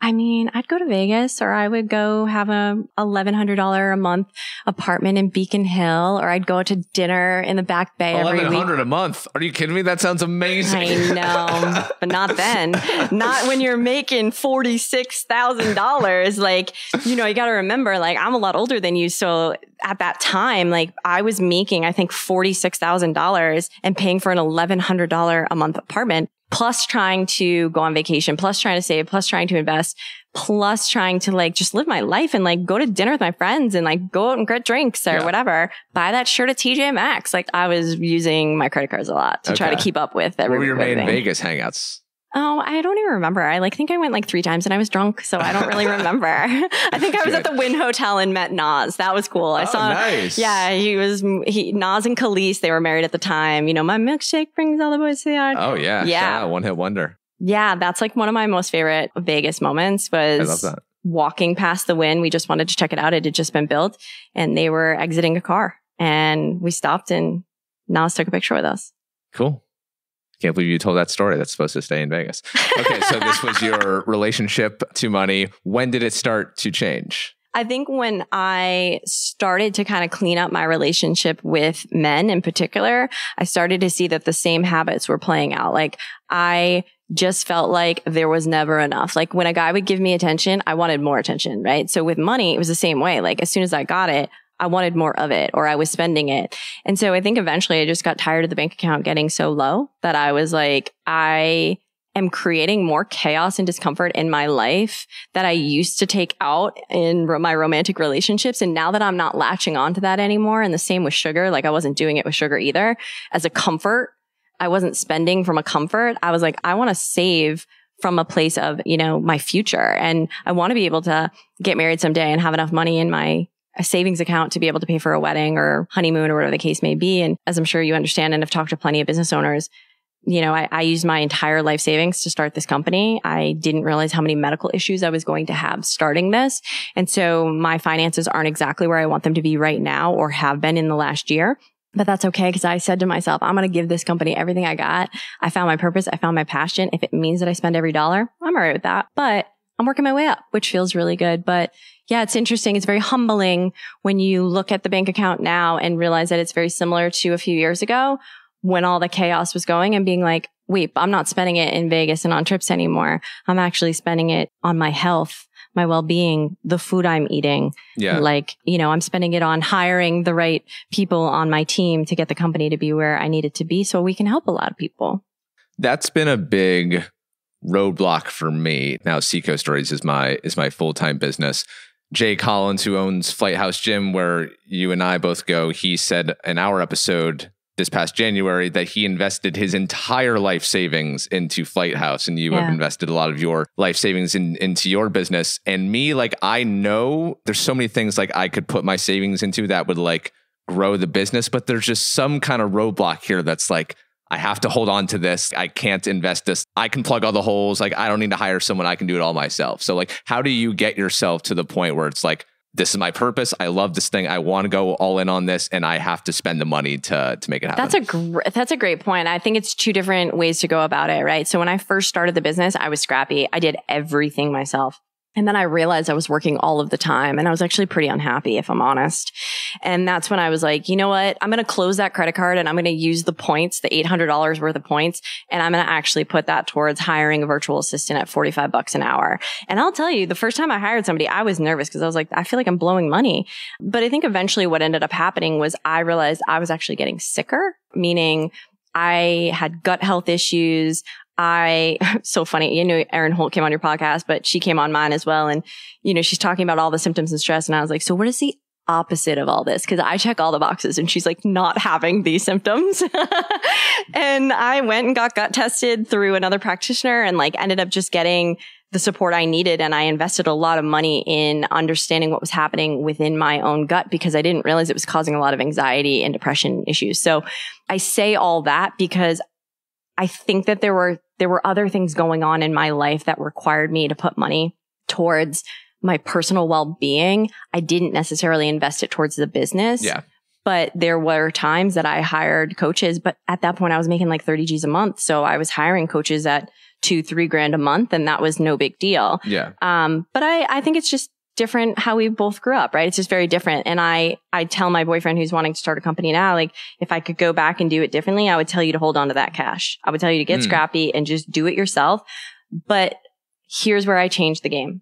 I mean, I'd go to Vegas, or I would go have a $1,100 a month apartment in Beacon Hill, or I'd go to dinner in the Back Bay every week. $1,100 a month? Are you kidding me? That sounds amazing. I know, but not then. Not when you're making $46,000. Like, you got to remember, like, I'm a lot older than you. So at that time, like, I was making, I think, $46,000 and paying for an $1,100 a month apartment, plus trying to go on vacation, plus trying to save, plus trying to invest, plus trying to like just live my life and like go to dinner with my friends and like go out and get drinks or whatever. Buy that shirt at TJ Maxx. Like, I was using my credit cards a lot to try to keep up with everything. What were your main Vegas hangouts? Oh, I don't even remember. I think I went like 3 times and I was drunk, so I don't really remember. I think I was at the Wynn Hotel and met Nas. That was cool. I saw, nice. Yeah, Nas and Khalees, they were married at the time. My milkshake brings all the boys to the yard. Oh yeah. Yeah. One hit wonder. Yeah. That's like one of my most favorite Vegas moments was I love that. Walking past the Wynn. We just wanted to check it out. It had just been built and they were exiting a car and we stopped and Nas took a picture with us. Cool. Can't believe you told that story. That's supposed to stay in Vegas. Okay, so this was your relationship to money. When did it start to change? I think when I started to kind of clean up my relationship with men in particular, I started to see that the same habits were playing out. Like, I just felt like there was never enough. Like, when a guy would give me attention, I wanted more attention, right? So with money, it was the same way. Like, as soon as I got it, I wanted more of it, or I was spending it. And so I think eventually I just got tired of the bank account getting so low that I was like, I am creating more chaos and discomfort in my life that I used to take out in my romantic relationships. And now that I'm not latching onto that anymore, and the same with sugar, like I wasn't doing it with sugar either as a comfort. I wasn't spending from a comfort. I was like, I want to save from a place of, my future. And I want to be able to get married someday and have enough money in my savings account to be able to pay for a wedding or honeymoon or whatever the case may be. And as I'm sure you understand, and I've talked to plenty of business owners, I used my entire life savings to start this company. I didn't realize how many medical issues I was going to have starting this. And so my finances aren't exactly where I want them to be right now or have been in the last year. But that's okay, because I said to myself, I'm going to give this company everything I got. I found my purpose. I found my passion. If it means that I spend every dollar, I'm all right with that. But I'm working my way up, which feels really good. But yeah, it's interesting. It's very humbling when you look at the bank account now and realize that it's very similar to a few years ago when all the chaos was going, and being like, wait, I'm not spending it in Vegas and on trips anymore. I'm actually spending it on my health, my well-being, the food I'm eating. Yeah. Like, I'm spending it on hiring the right people on my team to get the company to be where I need it to be so we can help a lot of people. That's been a big roadblock for me. Now, Seacoast Stories is my full-time business. Jay Collins, who owns Flight House Gym, where you and I both go, he said in our episode this past January that he invested his entire life savings into Flight House, and you have invested a lot of your life savings into your business. And me, like, I know there's so many things like I could put my savings into that would like grow the business, but there's just some kind of roadblock here that's like, I have to hold on to this. I can't invest this. I can plug all the holes. Like, I don't need to hire someone. I can do it all myself. So like, how do you get yourself to the point where it's like, this is my purpose. I love this thing. I want to go all in on this, and I have to spend the money to make it happen. That's a great point. I think it's 2 different ways to go about it, right? So when I first started the business, I was scrappy. I did everything myself. And then I realized I was working all of the time, and I was actually pretty unhappy, if I'm honest. And that's when I was like, you know what? I'm going to close that credit card, and I'm going to use the points, the $800 worth of points. And I'm going to actually put that towards hiring a virtual assistant at $45 an hour. And I'll tell you, the first time I hired somebody, I was nervous because I was like, I feel like I'm blowing money. But I think eventually what ended up happening was I realized I was actually getting sicker, meaning I had gut health issues. So funny, Erin Holt came on your podcast, but she came on mine as well. And, she's talking about all the symptoms and stress. And I was like, so what is the opposite of all this? Cause I check all the boxes, and she's like, not having these symptoms. And I went and got gut tested through another practitioner, and like ended up just getting the support I needed. And I invested a lot of money in understanding what was happening within my own gut, because I didn't realize it was causing a lot of anxiety and depression issues. So I say all that because I think that there were other things going on in my life that required me to put money towards my personal well-being. I didn't necessarily invest it towards the business. Yeah. But there were times that I hired coaches, but at that point I was making like 30 G's a month. So I was hiring coaches at $2-3 grand a month, and that was no big deal. Yeah. But I think it's just different how we both grew up, right? It's just very different. And I tell my boyfriend who's wanting to start a company now, like, if I could go back and do it differently, I would tell you to hold on to that cash. I would tell you to get scrappy and just do it yourself. But here's where I changed the game.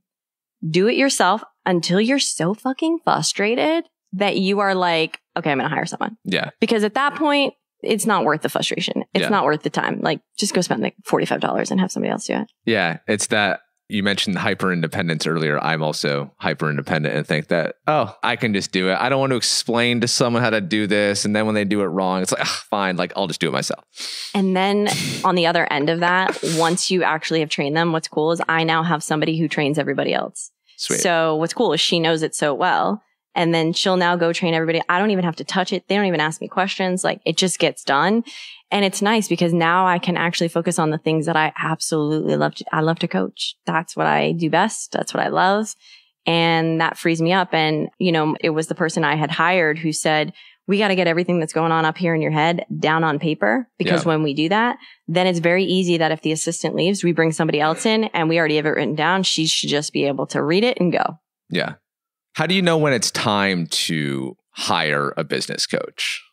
Do it yourself until you're so fucking frustrated that you are like, okay, I'm going to hire someone. Yeah. Because at that point, it's not worth the frustration. It's not worth the time. Like, just go spend like $45 and have somebody else do it. Yeah. It's that you mentioned hyper independence earlier. I'm also hyper independent and think that, oh, I can just do it. I don't want to explain to someone how to do this. And then when they do it wrong, it's like, fine, like I'll just do it myself. And then on the other end of that, once you actually have trained them, what's cool is I now have somebody who trains everybody else. Sweet. So what's cool is she knows it so well. And then she'll now go train everybody. I don't even have to touch it. They don't even ask me questions. Like, it just gets done. And it's nice because now I can actually focus on the things that I absolutely love to. I love to coach. That's what I do best. That's what I love. And that frees me up. And, you know, it was the person I had hired who said, we got to get everything that's going on up here in your head down on paper, because when we do that, then it's very easy that if the assistant leaves, we bring somebody else in and we already have it written down. She should just be able to read it and go. Yeah. How do you know when it's time to hire a business coach?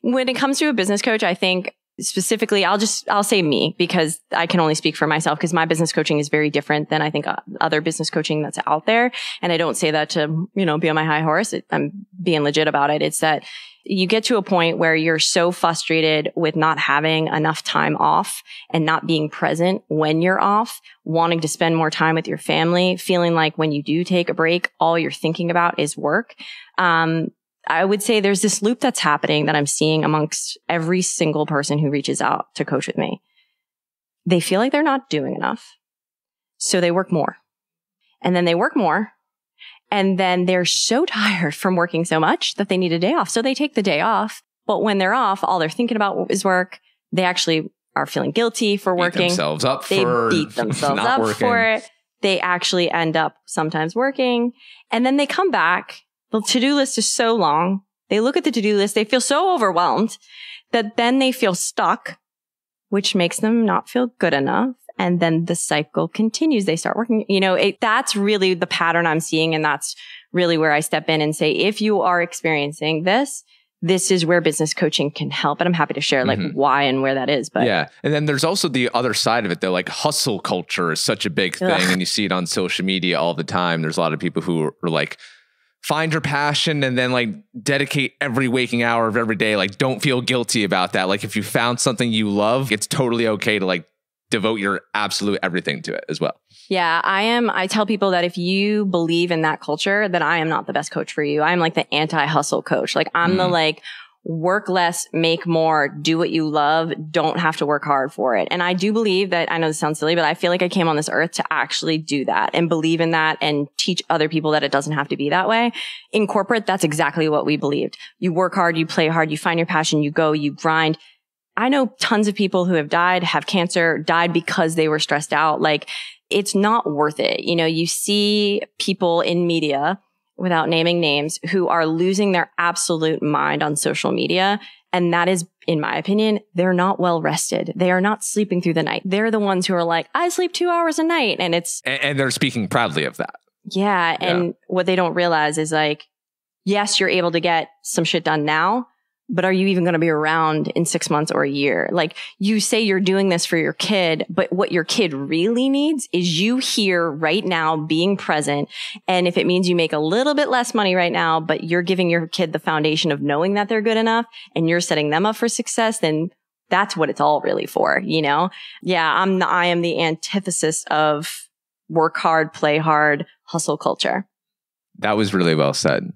When it comes to a business coach, I think specifically, I'll say me, because I can only speak for myself, because my business coaching is very different than I think other business coaching that's out there. And I don't say that to, you know, be on my high horse. I'm being legit about it. It's that you get to a point where you're so frustrated with not having enough time off and not being present when you're off, wanting to spend more time with your family, feeling like when you do take a break, all you're thinking about is work. I would say there's this loop that's happening that I'm seeing amongst every single person who reaches out to coach with me. They feel like they're not doing enough. So they work more. And then they work more. And then they're so tired from working so much that they need a day off. So they take the day off. But when they're off, all they're thinking about is work. They actually are feeling guilty for working. They beat themselves up for it. They actually end up sometimes working. And then they come back. The to-do list is so long. They look at the to-do list. They feel so overwhelmed that then they feel stuck, which makes them not feel good enough. And then the cycle continues. They start working. You know, that's really the pattern I'm seeing. And that's really where I step in and say, if you are experiencing this, this is where business coaching can help. And I'm happy to share like why and where that is. But yeah. And then there's also the other side of it though. Like, hustle culture is such a big thing. And you see it on social media all the time. There's a lot of people who are like, find your passion and then like dedicate every waking hour of every day. Like, don't feel guilty about that. Like, if you found something you love, it's totally okay to like devote your absolute everything to it as well. Yeah, I tell people that if you believe in that culture, then I am not the best coach for you. I'm like the anti-hustle coach. Like, I'm the like, work less, make more, do what you love, don't have to work hard for it. And I do believe that, I know this sounds silly, but I feel like I came on this earth to actually do that and believe in that and teach other people that it doesn't have to be that way. In corporate, that's exactly what we believed. You work hard, you play hard, you find your passion, you go, you grind. I know tons of people who have died, have cancer, died because they were stressed out. Like, it's not worth it. You know, you see people in media, without naming names, who are losing their absolute mind on social media. And that is, in my opinion, they're not well rested. They are not sleeping through the night. They're the ones who are like, I sleep 2 hours a night. And and they're speaking proudly of that. Yeah. And what they don't realize is like, yes, you're able to get some shit done now, but are you even going to be around in 6 months or a year? Like, you say you're doing this for your kid, but what your kid really needs is you here right now being present. And if it means you make a little bit less money right now, but you're giving your kid the foundation of knowing that they're good enough and you're setting them up for success, then that's what it's all really for, you know? Yeah, I am the antithesis of work hard, play hard, hustle culture. That was really well said.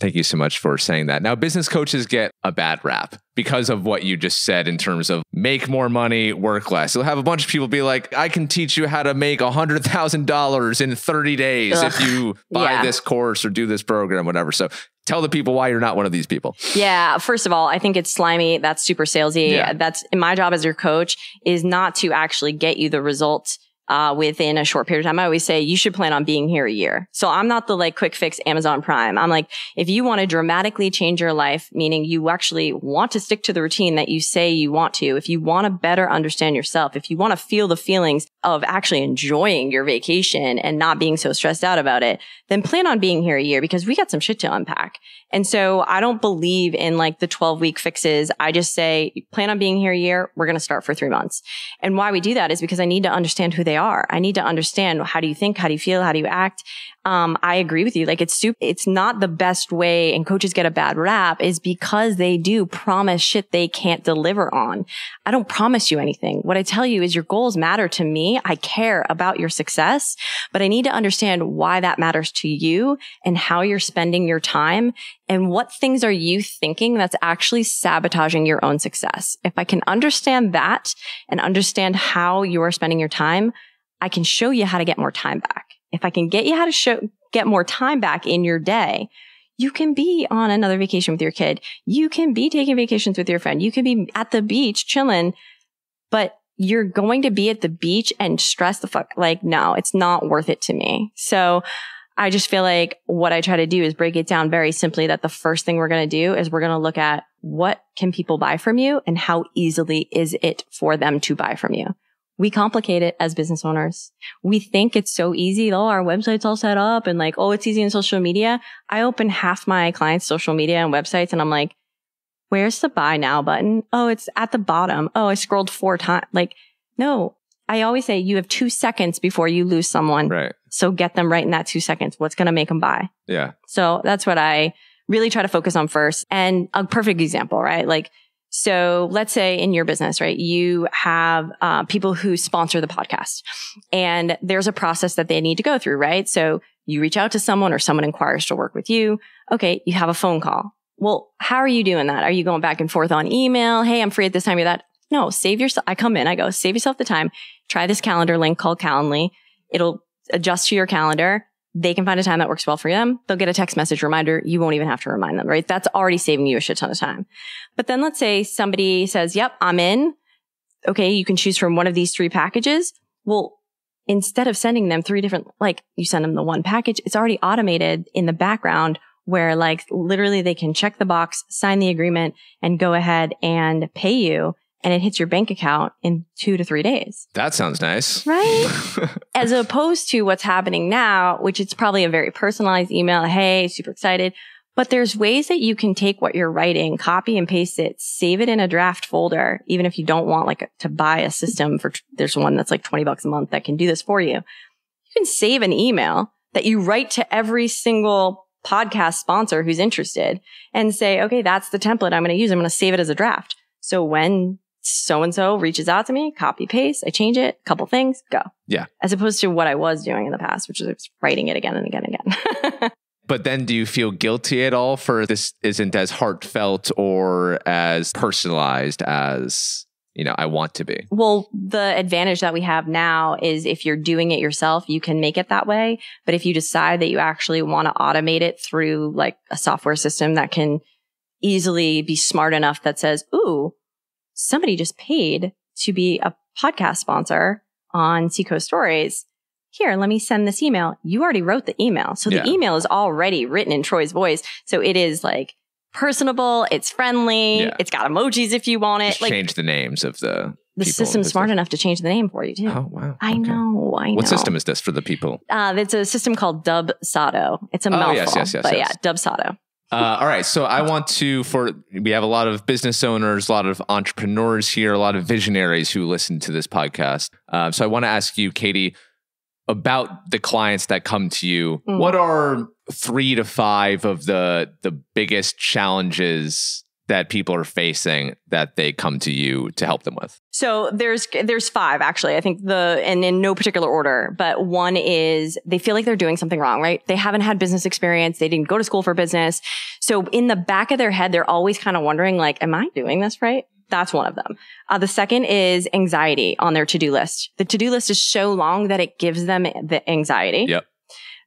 Thank you so much for saying that. Now, business coaches get a bad rap because of what you just said in terms of make more money, work less. You'll have a bunch of people be like, I can teach you how to make $100,000 in 30 days if you buy this course or do this program, whatever. So tell the people why you're not one of these people. Yeah. First of all, I think it's slimy. That's super salesy. Yeah. That's my job as your coach is not to actually get you the results within a short period of time. I always say you should plan on being here a year. So I'm not the like quick fix Amazon Prime. I'm like, if you want to dramatically change your life, meaning you actually want to stick to the routine that you say you want to, if you want to better understand yourself, if you want to feel the feelings of actually enjoying your vacation and not being so stressed out about it, then plan on being here a year because we got some shit to unpack. And so I don't believe in like the 12-week fixes. I just say, plan on being here a year. We're going to start for 3 months. And why we do that is because I need to understand who they are. I need to understand, how do you think? How do you feel? How do you act? I agree with you. Like it's not the best way, and coaches get a bad rap is because they do promise shit they can't deliver on. I don't promise you anything. What I tell you is your goals matter to me. I care about your success, but I need to understand why that matters to you and how you're spending your time and what things are you thinking that's actually sabotaging your own success. If I can understand that and understand how you are spending your time, I can show you how to get more time back. If I can get you how to get more time back in your day, you can be on another vacation with your kid. You can be taking vacations with your friend. You can be at the beach chilling, but you're going to be at the beach and stress the fuck. Like, no, it's not worth it to me. So I just feel like what I try to do is break it down very simply that the first thing we're going to do is we're going to look at what can people buy from you and how easily is it for them to buy from you. We complicate it as business owners. We think it's so easy. Oh, our website's all set up and like, oh, it's easy in social media. I open half my clients' social media and websites and I'm like, where's the buy now button? Oh, it's at the bottom. Oh, I scrolled 4 times. Like, no, I always say you have 2 seconds before you lose someone. Right. So get them right in that 2 seconds. What's going to make them buy? Yeah. So that's what I really try to focus on first. And a perfect example, right? Like, so let's say in your business, right, you have people who sponsor the podcast and there's a process that they need to go through, right? So you reach out to someone or someone inquires to work with you. Okay, you have a phone call. Well, how are you doing that? Are you going back and forth on email? Hey, I'm free at this time. You're that. No, save yourself. I come in, I go, save yourself the time. Try this calendar link called Calendly. It'll adjust to your calendar. They can find a time that works well for them. They'll get a text message reminder. You won't even have to remind them, right? That's already saving you a shit ton of time. But then let's say somebody says, yep, I'm in. Okay, you can choose from one of these 3 packages. Well, instead of sending them 3 different, like you send them the one package, it's already automated in the background where like literally they can check the box, sign the agreement and go ahead and pay you. And it hits your bank account in 2 to 3 days. That sounds nice. Right? As opposed to what's happening now, which it's probably a very personalized email. Hey, super excited. But there's ways that you can take what you're writing, copy and paste it, save it in a draft folder, even if you don't want like to buy a system for, there's one that's like $20 a month that can do this for you. You can save an email that you write to every single podcast sponsor who's interested and say, okay, that's the template I'm going to use. I'm going to save it as a draft. So when so-and-so reaches out to me, copy, paste, I change it, couple things, go. Yeah. As opposed to what I was doing in the past, which is writing it again and again and again. But then do you feel guilty at all for this isn't as heartfelt or as personalized as, I want to be? Well, the advantage that we have now is if you're doing it yourself, you can make it that way. But if you decide that you actually want to automate it through like a software system that can easily be smart enough that says, ooh, somebody just paid to be a podcast sponsor on Seacoast Stories. Here, let me send this email. You already wrote the email. So the email is already written in Troy's voice. So it is like personable. It's friendly. Yeah. It's got emojis if you want it. Just change the names of the system's smart enough to change the name for you too. Oh, wow. I know. What system is this for the people? It's a system called Dubsado. It's a mouthful. Yes. Yeah, Dubsado. All right. So I want to, we have a lot of business owners, a lot of entrepreneurs here, a lot of visionaries who listen to this podcast. So I want to ask you, Katie, about the clients that come to you. Mm. What are 3 to 5 of the biggest challenges that people are facing that they come to you to help them with? So there's 5 actually. I think and in no particular order, but one is they feel like they're doing something wrong, right? They haven't had business experience. They didn't go to school for business. So in the back of their head, they're always kind of wondering like, am I doing this right? That's one of them. The second is anxiety on their to-do list. The to-do list is so long that it gives them the anxiety. Yep.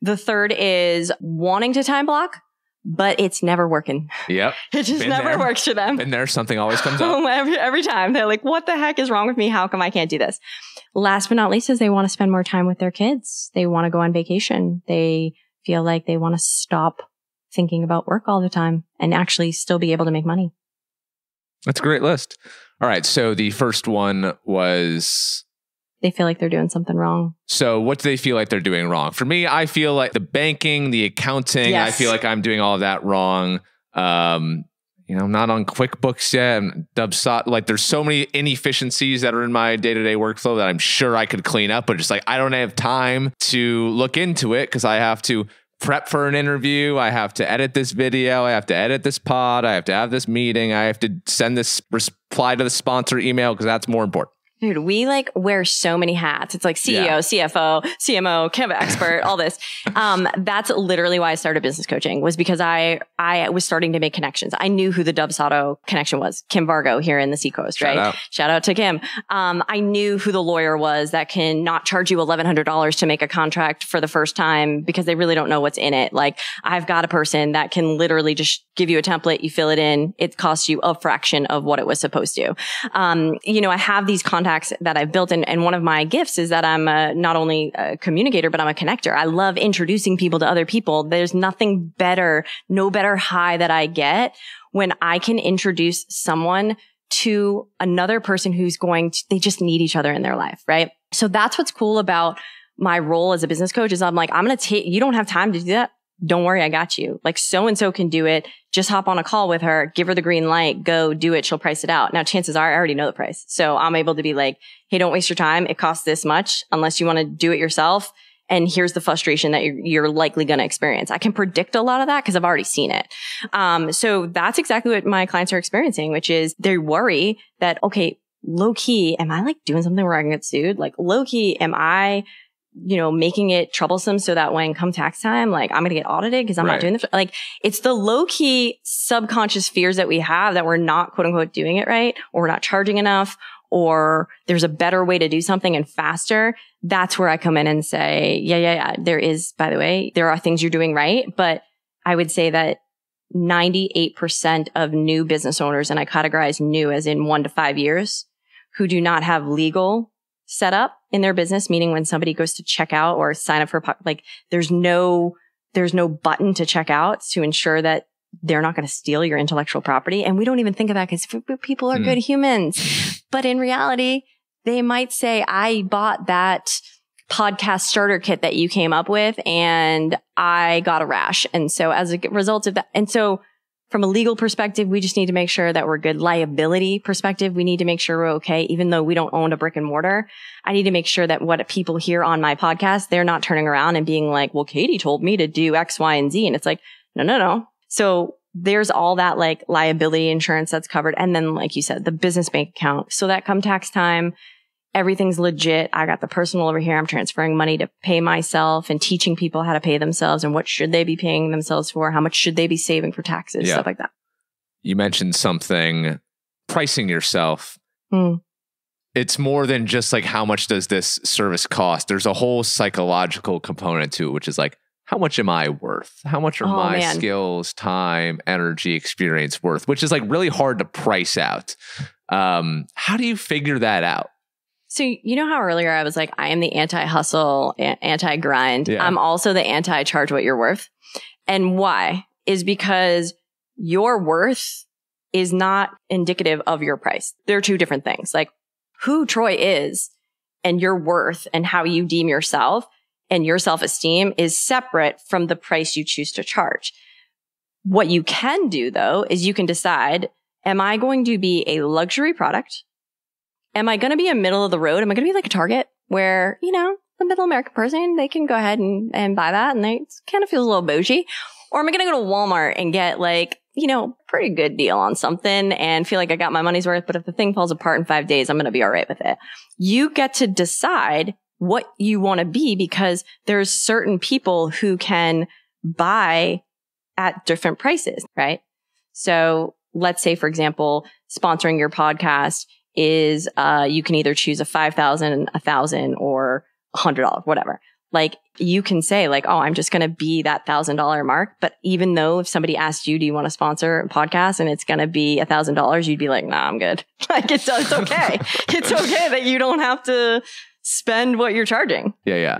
The third is wanting to time block, but it's never working. Yep. It just never works for them. And there's something always comes up. Every time. They're like, what the heck is wrong with me? How come I can't do this? Last but not least is they want to spend more time with their kids. They want to go on vacation. They feel like they want to stop thinking about work all the time and actually still be able to make money. That's a great list. All right. So the first one was... They feel like they're doing something wrong. So what do they feel like they're doing wrong? For me, I feel like the banking, the accounting, yes. I feel like I'm doing all of that wrong. I'm not on QuickBooks yet. Like there's so many inefficiencies that are in my day-to-day workflow that I'm sure I could clean up, but just like I don't have time to look into it because I have to prep for an interview. I have to edit this video. I have to edit this pod. I have to have this meeting. I have to send this reply to the sponsor email because that's more important. Dude, we like wear so many hats. It's like CEO, CFO, CMO, Canva expert, all this. That's literally why I started business coaching, was because I was starting to make connections. I knew who the Dubs Auto connection was, Kim Vargo here in the Seacoast, right? Shout out to Kim. I knew who the lawyer was that can not charge you $1,100 to make a contract for the first time because they really don't know what's in it. Like I've got a person that can literally just give you a template, you fill it in, it costs you a fraction of what it was supposed to. I have these contacts that I've built. And one of my gifts is that I'm not only a communicator, but I'm a connector. I love introducing people to other people. There's nothing better, no better high that I get when I can introduce someone to another person they just need each other in their life, right? So that's what's cool about my role as a business coach is I'm like, you don't have time to do that. Don't worry, I got you. Like so-and-so can do it. Just hop on a call with her, give her the green light, go do it. She'll price it out. Now, chances are I already know the price. So I'm able to be like, hey, don't waste your time. It costs this much unless you want to do it yourself. And here's the frustration that you're likely going to experience. I can predict a lot of that because I've already seen it. So that's exactly what my clients are experiencing, which is they worry that, okay, low key, am I like doing something where I can get sued? Like low key, am I making it troublesome so that when come tax time, like I'm going to get audited because I'm not doing this. Like it's the low key subconscious fears that we have that we're not quote unquote doing it right, or we're not charging enough, or there's a better way to do something and faster. That's where I come in and say, yeah. There is, by the way, there are things you're doing right. But I would say that 98% of new business owners, and I categorize new as in 1 to 5 years, who do not have legal set up in their business, meaning when somebody goes to check out or sign up for, like, there's no button to check out to ensure that they're not going to steal your intellectual property. And we don't even think of that because people are good humans. But in reality, they might say, I bought that podcast starter kit that you came up with and I got a rash. And so as a result of that, and so from a legal perspective, we just need to make sure that we're good. Liability perspective, we need to make sure we're okay. Even though we don't own a brick and mortar, I need to make sure that what people hear on my podcast, they're not turning around and being like, well, Katie told me to do X, Y, and Z. And it's like, no. So there's all that like liability insurance that's covered. And then, like you said, the business bank account. So that come tax time, everything's legit. I got the personal over here. I'm transferring money to pay myself and teaching people how to pay themselves and what should they be paying themselves for? How much should they be saving for taxes? Stuff like that. You mentioned something, pricing yourself. It's more than just like, how much does this service cost? There's a whole psychological component to it, which is like, how much am I worth? How much are my skills, time, energy, experience worth? Which is like really hard to price out. How do you figure that out? So you know how earlier I was like, I am the anti-hustle, anti-grind. Yeah. I'm also the anti-charge what you're worth. And why? Is because your worth is not indicative of your price. They're two different things. Like who Troy is and your worth and how you deem yourself and your self-esteem is separate from the price you choose to charge. What you can do though, is you can decide, am I going to be a luxury product? Am I going to be a middle of the road? Am I going to be like a Target where, the middle American person, they can go ahead and buy that and they kind of feels a little bougie? Or am I going to go to Walmart and get like, pretty good deal on something and feel like I got my money's worth, but if the thing falls apart in 5 days, I'm going to be all right with it. You get to decide what you want to be because there's certain people who can buy at different prices, right? So let's say, for example, sponsoring your podcast is, you can either choose a $5,000, $1,000, or $100, whatever. Like you can say like, oh, I'm just going to be that $1,000 mark. But even though if somebody asked you, do you want to sponsor a podcast and it's going to be $1,000, you'd be like, nah, I'm good. Like it's okay. It's okay that you don't have to spend what you're charging. Yeah.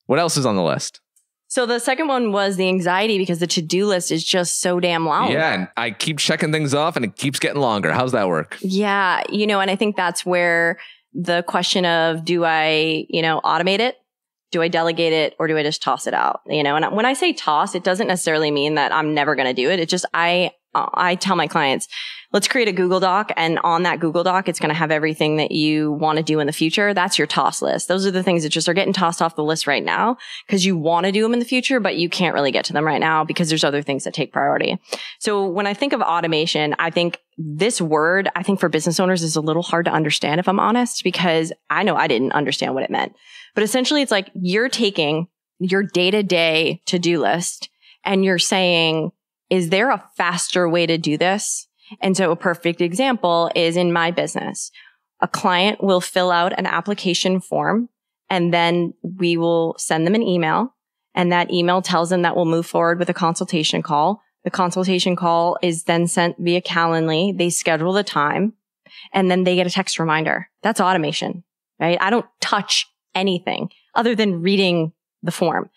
What else is on the list? So the second one was the anxiety because the to-do list is just so damn long. Yeah. And I keep checking things off and it keeps getting longer. How's that work? Yeah. And I think that's where the question of, do I, automate it? Do I delegate it or do I just toss it out? And when I say toss, it doesn't necessarily mean that I'm never going to do it. It's just, I tell my clients, let's create a Google Doc. And on that Google Doc, it's going to have everything that you want to do in the future. That's your toss list. Those are the things that just are getting tossed off the list right now because you want to do them in the future, but you can't really get to them right now because there's other things that take priority. So when I think of automation, I think this word, for business owners is a little hard to understand, if I'm honest, because I know I didn't understand what it meant. But essentially, it's like you're taking your day-to-day to-do list and you're saying, is there a faster way to do this? And so a perfect example is in my business. A client will fill out an application form and then we will send them an email. And that email tells them that we'll move forward with a consultation call. The consultation call is then sent via Calendly. They schedule the time and then they get a text reminder. That's automation, right? I don't touch anything other than reading the form.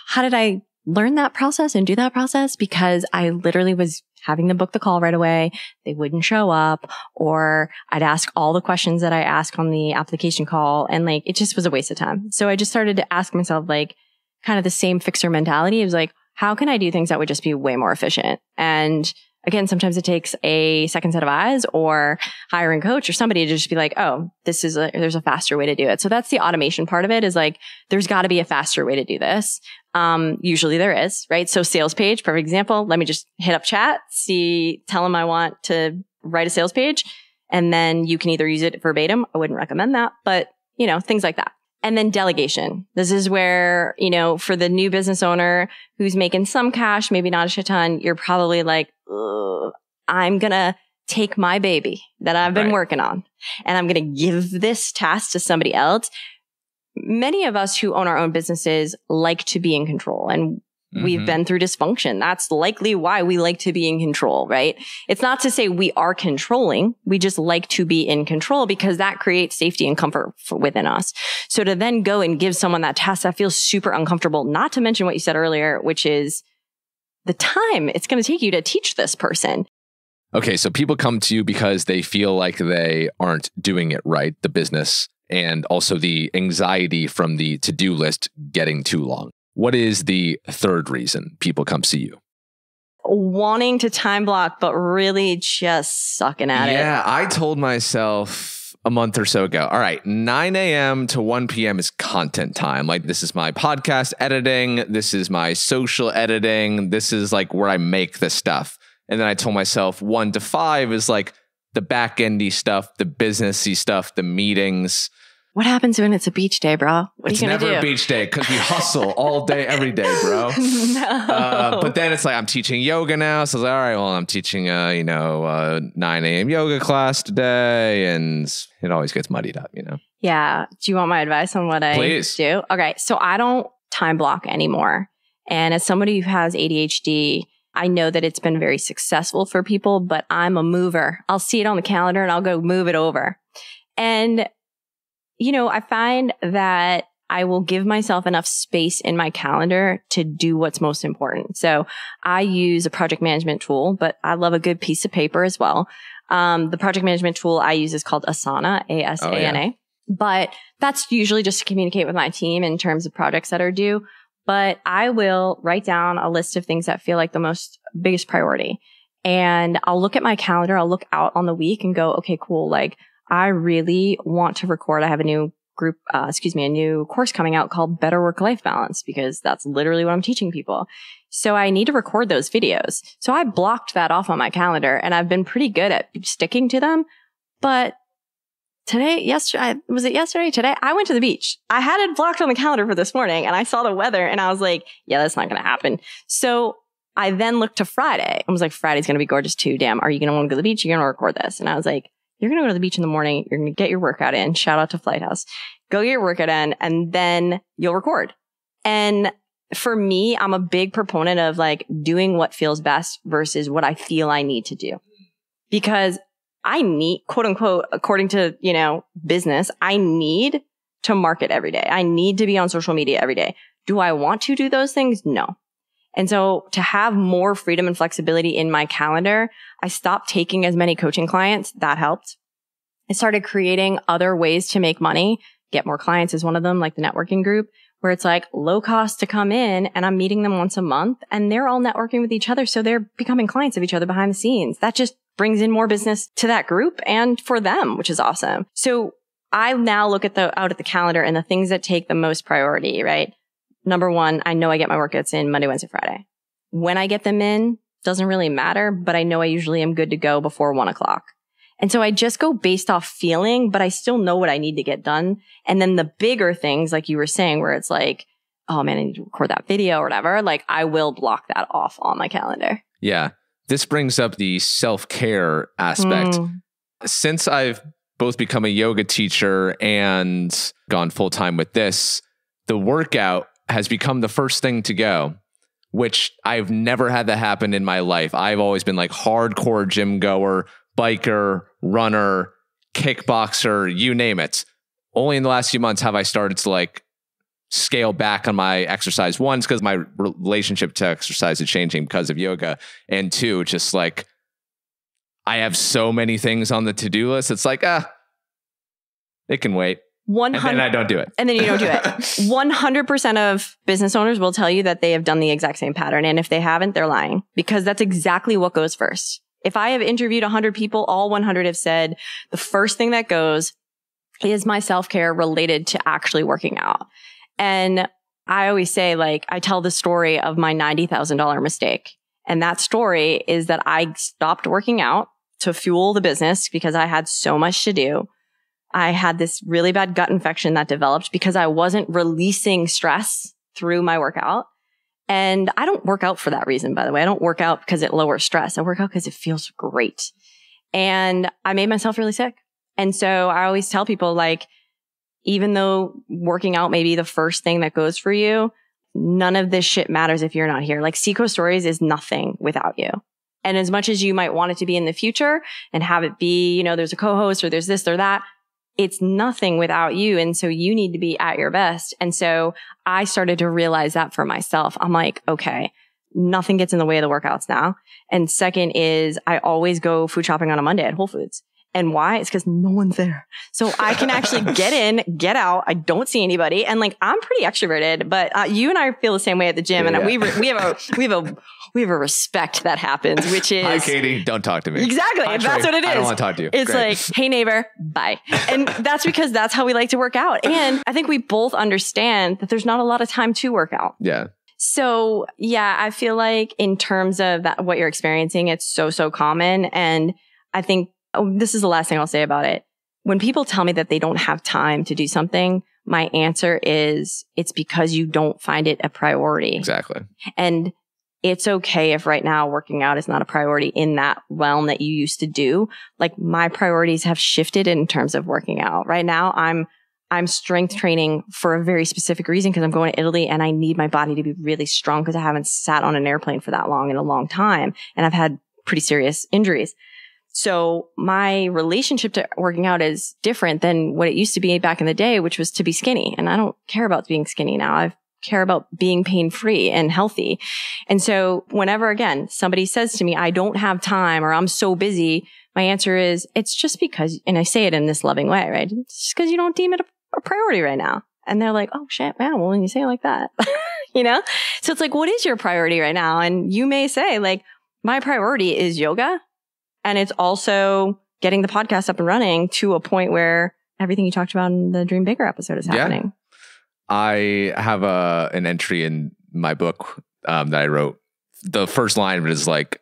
How did I learn that process and do that process? Because I literally was having them book the call right away. They wouldn't show up, or I'd ask all the questions that I ask on the application call. And like, it just was a waste of time. So I just started to ask myself like kind of the same fixer mentality. It was like, how can I do things that would just be way more efficient? And again, sometimes it takes a second set of eyes or hiring a coach or somebody to just be like, oh, there's a faster way to do it. So that's the automation part of it, is like, there's got to be a faster way to do this. Usually there is, right? So sales page, perfect example. Let me just hit up chat, tell them I want to write a sales page, and then you can either use it verbatim. I wouldn't recommend that, but things like that. And then delegation. This is where, for the new business owner who's making some cash, maybe not a shit ton, you're probably like, I'm going to take my baby that I've been working on and I'm going to give this task to somebody else. Many of us who own our own businesses like to be in control, and we've been through dysfunction. That's likely why we like to be in control, right? It's not to say we are controlling. We just like to be in control because that creates safety and comfort within us. So to then go and give someone that task, that feels super uncomfortable, not to mention what you said earlier, which is the time it's going to take you to teach this person. Okay, so people come to you because they feel like they aren't doing it right, the business, and also the anxiety from the to-do list getting too long. What is the third reason people come see you? Wanting to time block, but really just sucking at it. Yeah, I told myself a month or so ago, all right, 9 a.m. to 1 p.m. is content time. Like, this is my podcast editing. This is my social editing. This is like where I make the stuff. And then I told myself 1 to 5 is like the back-endy stuff, the businessy stuff, the meetings. What happens when it's a beach day, bro? What are you going to do? It's never a beach day because we hustle all day, every day, bro. No. But then it's like, I'm teaching yoga now. So I was like, all right, well, I'm teaching, 9 a.m. yoga class today. And it always gets muddied up, Yeah. Do you want my advice on what I do? Okay. So I don't time block anymore. And as somebody who has ADHD, I know that it's been very successful for people, but I'm a mover. I'll see it on the calendar and I'll go move it over. And I find that I will give myself enough space in my calendar to do what's most important. So I use a project management tool, but I love a good piece of paper as well. The project management tool I use is called Asana, A-S-A-N-A. Oh, yeah. But that's usually just to communicate with my team in terms of projects that are due. But I will write down a list of things that feel like the biggest priority. And I'll look at my calendar. I'll look out on the week and go, okay, cool. Like, I really want to record. I have a new a new course coming out called Better Work-Life Balance, because that's literally what I'm teaching people. So I need to record those videos. So I blocked that off on my calendar and I've been pretty good at sticking to them. But today, I went to the beach. I had it blocked on the calendar for this morning and I saw the weather and I was like, yeah, that's not going to happen. So I then looked to Friday. I was like, Friday's going to be gorgeous too. Damn, are you going to want to go to the beach? You're going to record this. And I was like, you're going to go to the beach in the morning. You're going to get your workout in. Shout out to Flight House. Go get your workout in and then you'll record. And for me, I'm a big proponent of like doing what feels best versus what I feel I need to do. Because I need, quote unquote, according to, business, I need to market every day. I need to be on social media every day. Do I want to do those things? No. And so to have more freedom and flexibility in my calendar, I stopped taking as many coaching clients. That helped. I started creating other ways to make money. Get More Clients is one of them, like the networking group, where it's like low cost to come in and I'm meeting them once a month and they're all networking with each other. So they're becoming clients of each other behind the scenes. That just brings in more business to that group and for them, which is awesome. So I now look out at the calendar and the things that take the most priority, right? Number one, I know I get my workouts in Monday, Wednesday, Friday. When I get them in, doesn't really matter, but I know I usually am good to go before 1:00. And so I just go based off feeling, but I still know what I need to get done. And then the bigger things, like you were saying, where it's like, oh man, I need to record that video or whatever. Like I will block that off on my calendar. Yeah. This brings up the self-care aspect. Since I've both become a yoga teacher and gone full-time with this, the workout has become the first thing to go, which I've never had that happen in my life. I've always been like hardcore gym goer, biker, runner, kickboxer, you name it. Only in the last few months have I started to like scale back on my exercise. One, because my relationship to exercise is changing because of yoga. And two, just like I have so many things on the to-do list. It's like, it can wait. 100, and then I don't do it. And then you don't do it. 100% of business owners will tell you that they have done the exact same pattern. And if they haven't, they're lying because that's exactly what goes first. If I have interviewed 100 people, all 100 have said the first thing that goes is my self-care related to actually working out. And I always say, like, I tell the story of my $90,000 mistake. And that story is that I stopped working out to fuel the business because I had so much to do. I had this really bad gut infection that developed because I wasn't releasing stress through my workout. And I don't work out for that reason, by the way. I don't work out because it lowers stress. I work out because it feels great. And I made myself really sick. And so I always tell people, like, even though working out may be the first thing that goes for you, none of this shit matters if you're not here. Like Seco Stories is nothing without you. And as much as you might want it to be in the future and have it be, there's a co-host or there's this or that, it's nothing without you. And so you need to be at your best. And so I started to realize that for myself. I'm like, okay, nothing gets in the way of the workouts now. And second is I always go food shopping on a Monday at Whole Foods. And why? It's because no one's there. So I can actually get in, get out. I don't see anybody. And like, I'm pretty extroverted, but you and I feel the same way at the gym. And we have a respect that happens, which is, hi, Katie, don't talk to me. Exactly. Hi, That's Trey, what it is. I don't want to talk to you. It's Great. like, hey neighbor, bye. And that's because that's how we like to work out. And I think we both understand that there's not a lot of time to work out. Yeah. So yeah, I feel like in terms of that, what you're experiencing, it's so common. And I think this is the last thing I'll say about it. When people tell me that they don't have time to do something, my answer is it's because you don't find it a priority. Exactly. And it's okay if right now working out is not a priority in that realm that you used to do. Like my priorities have shifted in terms of working out. Right now, I'm strength training for a very specific reason because I'm going to Italy and I need my body to be really strong because I haven't sat on an airplane for that long in a long time. And I've had pretty serious injuries. So my relationship to working out is different than what it used to be back in the day, which was to be skinny. And I don't care about being skinny now. I care about being pain-free and healthy. And so whenever, again, somebody says to me, I don't have time or I'm so busy, my answer is, it's just because, and I say it in this loving way, right? It's just because you don't deem it a priority right now. And they're like, oh shit, man, well, when you say it like that, So it's like, what is your priority right now? And you may say like, my priority is yoga. And it's also getting the podcast up and running to a point where everything you talked about in the Dream Bigger episode is happening. Yeah. I have an entry in my book that I wrote. The first line of it is like,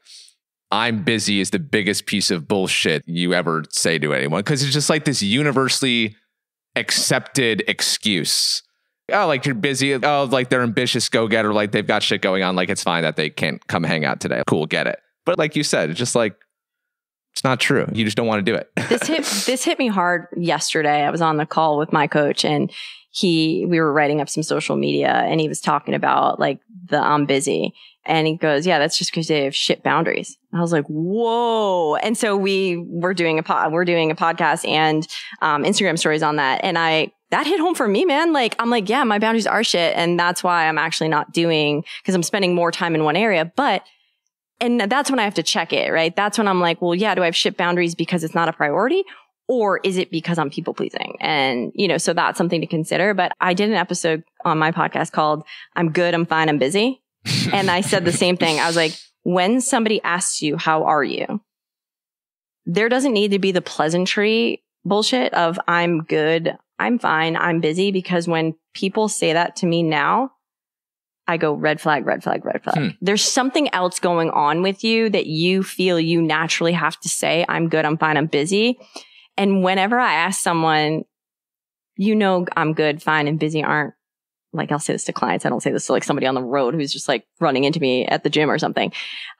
I'm busy is the biggest piece of bullshit you ever say to anyone. Because it's just like this universally accepted excuse. Oh, like you're busy. Oh, like they're ambitious go-getter. Like they've got shit going on. Like it's fine that they can't come hang out today. Cool, get it. But like you said, it's just like, It's not true. You just don't want to do it. This hit me hard yesterday. I was on the call with my coach and we were writing up some social media and he was talking about like I'm busy. And he goes, yeah, that's just because they have shit boundaries. I was like, whoa. And so we're doing a podcast and Instagram stories on that. And that hit home for me, man. Like, I'm like, yeah, my boundaries are shit. And that's why I'm actually not doing, because I'm spending more time in one area. And that's when I have to check it, right? That's when I'm like, well, yeah, do I have shit boundaries because it's not a priority? Or is it because I'm people pleasing? And, so that's something to consider. But I did an episode on my podcast called I'm Good, I'm Fine, I'm Busy. And I said the same thing. I was like, when somebody asks you, how are you? There doesn't need to be the pleasantry bullshit of I'm good, I'm fine, I'm busy. Because when people say that to me now, I go red flag, red flag, red flag. There's something else going on with you that you feel you naturally have to say, I'm good, I'm fine, I'm busy. And whenever I ask someone, I'm good, fine, and busy aren't, like, I'll say this to clients. I don't say this to like somebody on the road who's just like running into me at the gym or something.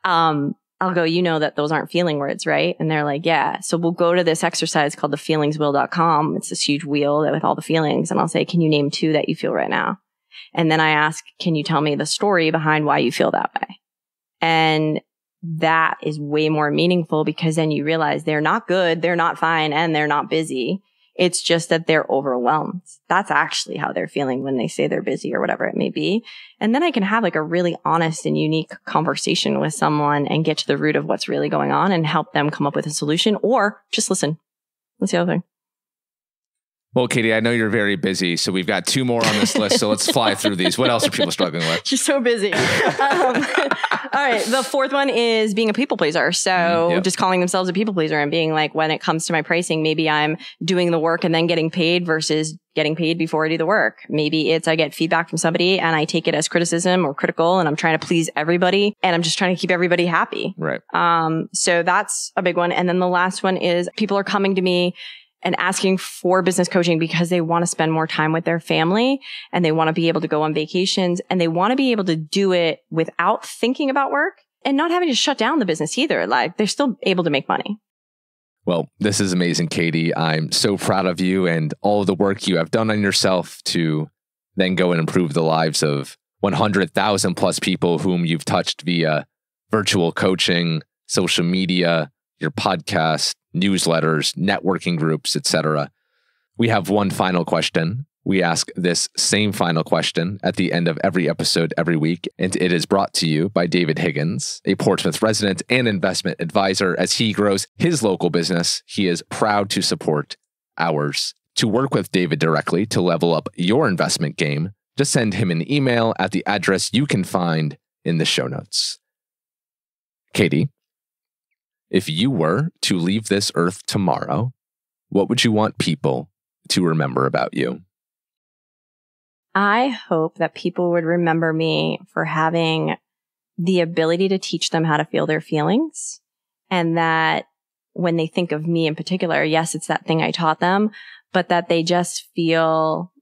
I'll go, that those aren't feeling words, right? And they're like, yeah. So we'll go to this exercise called the feelingswheel.com. It's this huge wheel with all the feelings. And I'll say, can you name 2 that you feel right now? And then I ask, can you tell me the story behind why you feel that way? And that is way more meaningful because then you realize they're not good, they're not fine, and they're not busy. It's just that they're overwhelmed. That's actually how they're feeling when they say they're busy or whatever it may be. And then I can have like a really honest and unique conversation with someone and get to the root of what's really going on and help them come up with a solution or just listen. That's the other thing. Well, Katie, I know you're very busy, so we've got 2 more on this list. So let's fly through these. What else are people struggling with? You're so busy. All right. The 4th one is being a people pleaser. So just calling themselves a people pleaser and being like, when it comes to my pricing, maybe I'm doing the work and then getting paid versus getting paid before I do the work. Maybe it's I get feedback from somebody and I take it as criticism or critical and I'm trying to please everybody and I'm just trying to keep everybody happy. Right. So that's a big one. And then the last one is people are coming to me and asking for business coaching because they want to spend more time with their family and they want to be able to go on vacations and they want to be able to do it without thinking about work and not having to shut down the business either. Like they're still able to make money. Well, this is amazing, Katie. I'm so proud of you and all of the work you have done on yourself to then go and improve the lives of 100,000 plus people whom you've touched via virtual coaching, social media, your podcast, newsletters, networking groups, etc. We have one final question. We ask this same final question at the end of every episode every week, and it is brought to you by David Higgins, a Portsmouth resident and investment advisor. As he grows his local business, he is proud to support ours. To work with David directly to level up your investment game, just send him an email at the address you can find in the show notes. Katie, if you were to leave this earth tomorrow, what would you want people to remember about you? I hope that people would remember me for having the ability to teach them how to feel their feelings. And that when they think of me in particular, yes, it's that thing I taught them, but that they just feel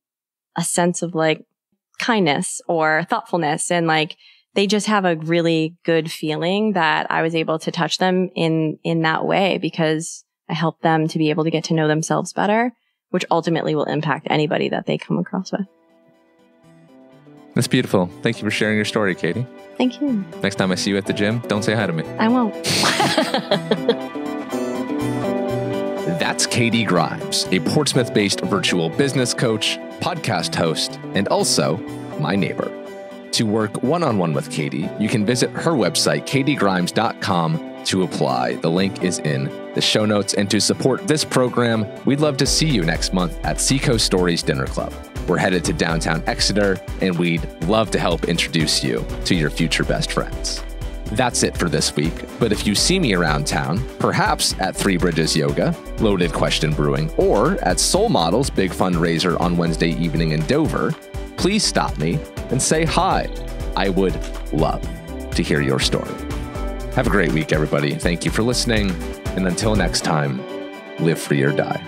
a sense of like kindness or thoughtfulness and like they just have a really good feeling that I was able to touch them in that way because I helped them to be able to get to know themselves better, which ultimately will impact anybody that they come across with. That's beautiful. Thank you for sharing your story, Katie. Thank you. Next time I see you at the gym, don't say hi to me. I won't. That's Katie Grimes, a Portsmouth-based virtual business coach, podcast host, and also my neighbor. To work one-on-one with Katie, you can visit her website, katiegrimes.com, to apply. The link is in the show notes. And to support this program, we'd love to see you next month at Seacoast Stories Dinner Club. We're headed to downtown Exeter, and we'd love to help introduce you to your future best friends. That's it for this week. But if you see me around town, perhaps at Three Bridges Yoga, Loaded Question Brewing, or at Soul Model's big fundraiser on Wednesday evening in Dover, please stop me and say hi. I would love to hear your story. Have a great week, everybody. Thank you for listening. And until next time, live free or die.